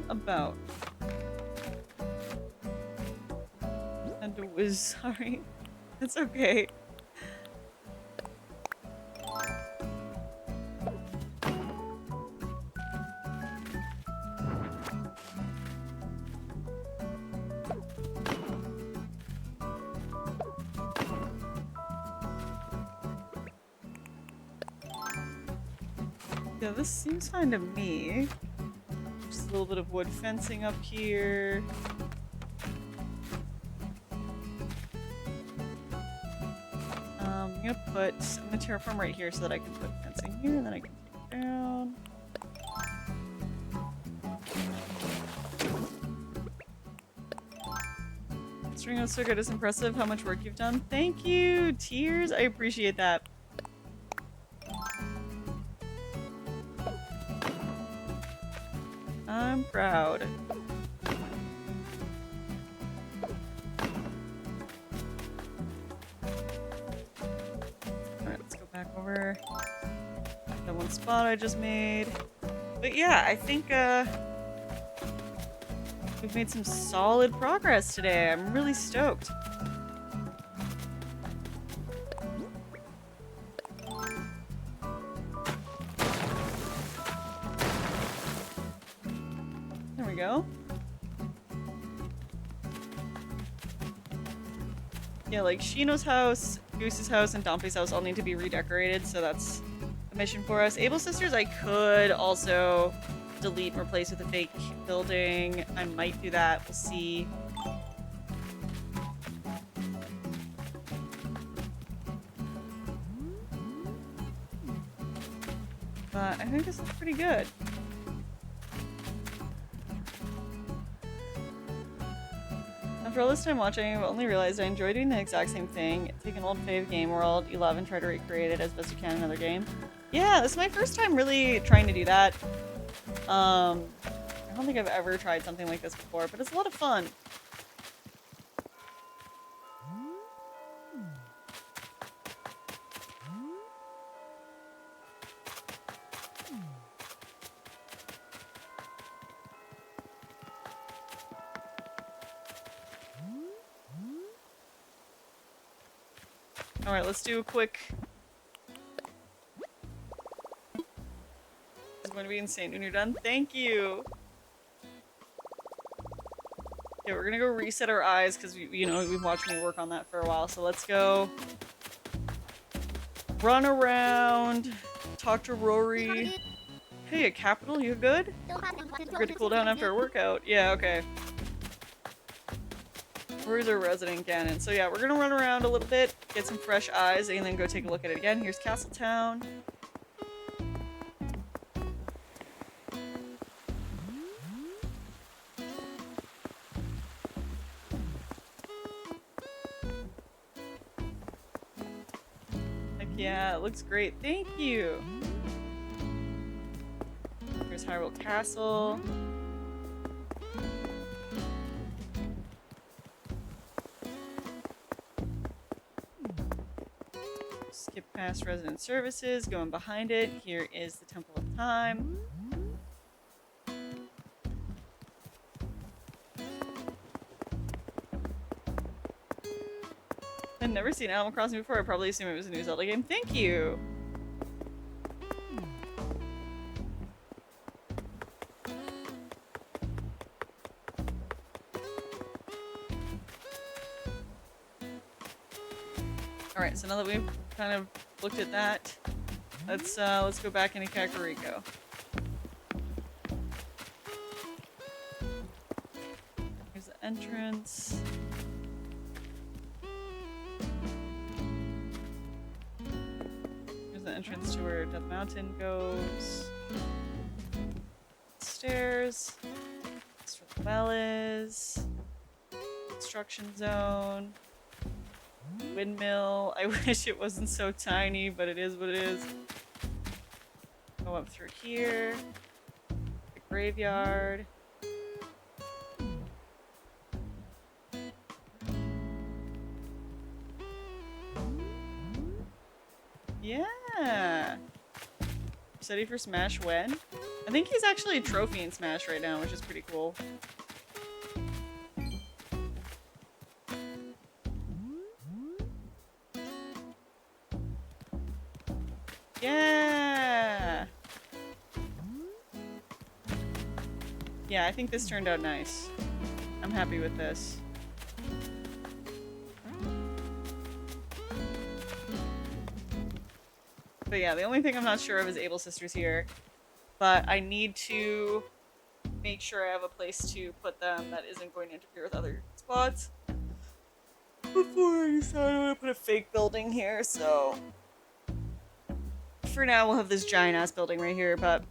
About. And it was sorry. It's okay. Yeah, this seems fine to me. Just a little bit of wood fencing up here. I'm gonna terraform right here so that I can put fencing here and then I can take it down. String out circuit is impressive how much work you've done. Thank you, Tears. I appreciate that. I'm proud. Alright, let's go back over that one spot I just made. But yeah, I think we've made some solid progress today. I'm really stoked. There we go. Yeah, like Shino's house, Goose's house, and Dompe's house all need to be redecorated, so that's a mission for us. Able Sisters I could also delete and replace with a fake building. I might do that. We'll see. But I think this looks pretty good. After all this time watching, I've only realized I enjoy doing the exact same thing. Take an old fave game world you love and try to recreate it as best you can in another game. Yeah, this is my first time really trying to do that. I don't think I've ever tried something like this before, but it's a lot of fun. Alright, let's do a quick... It's going to be insane when you're done. Thank you! Okay, we're gonna go reset our eyes because we've watched me work on that for a while. So let's go run around, talk to Rory. Hey, a capital, you good? You're good to cool down after a workout. Yeah, okay. Rory's our resident Ganon. So yeah, we're gonna run around a little bit, get some fresh eyes, and then go take a look at it again. Here's Castletown. Yeah, it looks great. Thank you! Here's Hyrule Castle. Skip past Resident Services, going behind it. Here is the Temple of Time. never seen Animal Crossing before. I probably assume it was a new Zelda game. Thank you. Alright, so now that we've kind of looked at that, let's go back into Kakariko. Here's the entrance. Here's the entrance to where Death Mountain goes. Stairs. That's where the well is. Construction zone. Windmill. I wish it wasn't so tiny, but it is what it is. Go up through here. The graveyard. Yeah. Ready for Smash when? I think he's actually a trophy in Smash right now, which is pretty cool. Yeah! Yeah, I think this turned out nice. I'm happy with this. But yeah, the only thing I'm not sure of is Able Sisters here. But I need to make sure I have a place to put them that isn't going to interfere with other spots before I decide I want to put a fake building here, so for now we'll have this giant ass building right here, but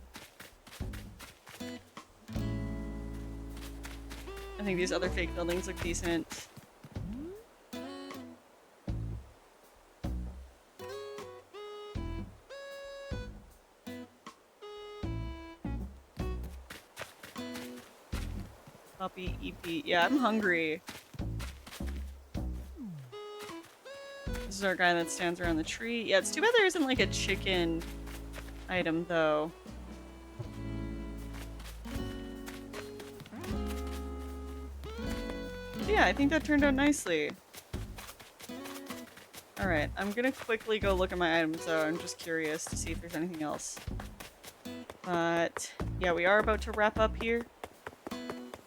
I think these other fake buildings look decent. Puppy, EP. Yeah, I'm hungry. This is our guy that stands around the tree. Yeah, it's too bad there isn't like a chicken item though. Yeah, I think that turned out nicely. Alright, I'm gonna quickly go look at my items though. I'm just curious to see if there's anything else. But yeah, we are about to wrap up here.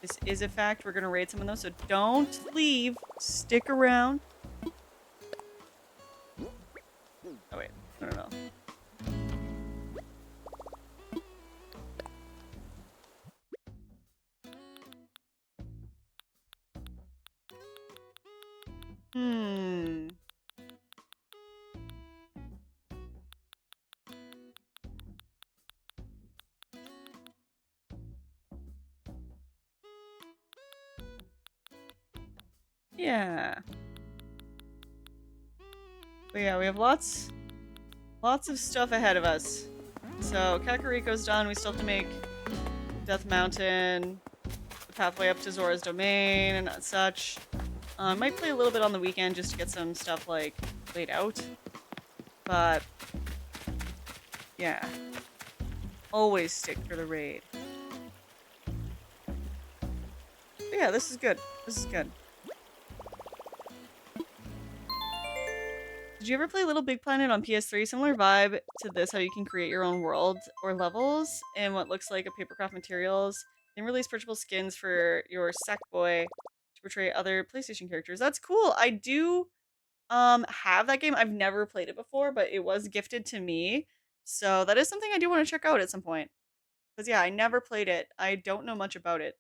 This is a fact. We're gonna raid some of those, so don't leave. Stick around. Oh wait, no. Yeah. But yeah, we have lots of stuff ahead of us. So Kakariko's done. We still have to make Death Mountain, the pathway up to Zora's Domain, and such. Might play a little bit on the weekend just to get some stuff like laid out. But yeah, always stick for the raid. But yeah, this is good. This is good. Did you ever play Little Big Planet on PS3? Similar vibe to this, how you can create your own world or levels in what looks like a papercraft materials. Then release purchasable skins for your Sackboy to portray other PlayStation characters. That's cool. I do have that game. I've never played it before, but it was gifted to me. So that is something I do want to check out at some point. Because yeah, I never played it. I don't know much about it.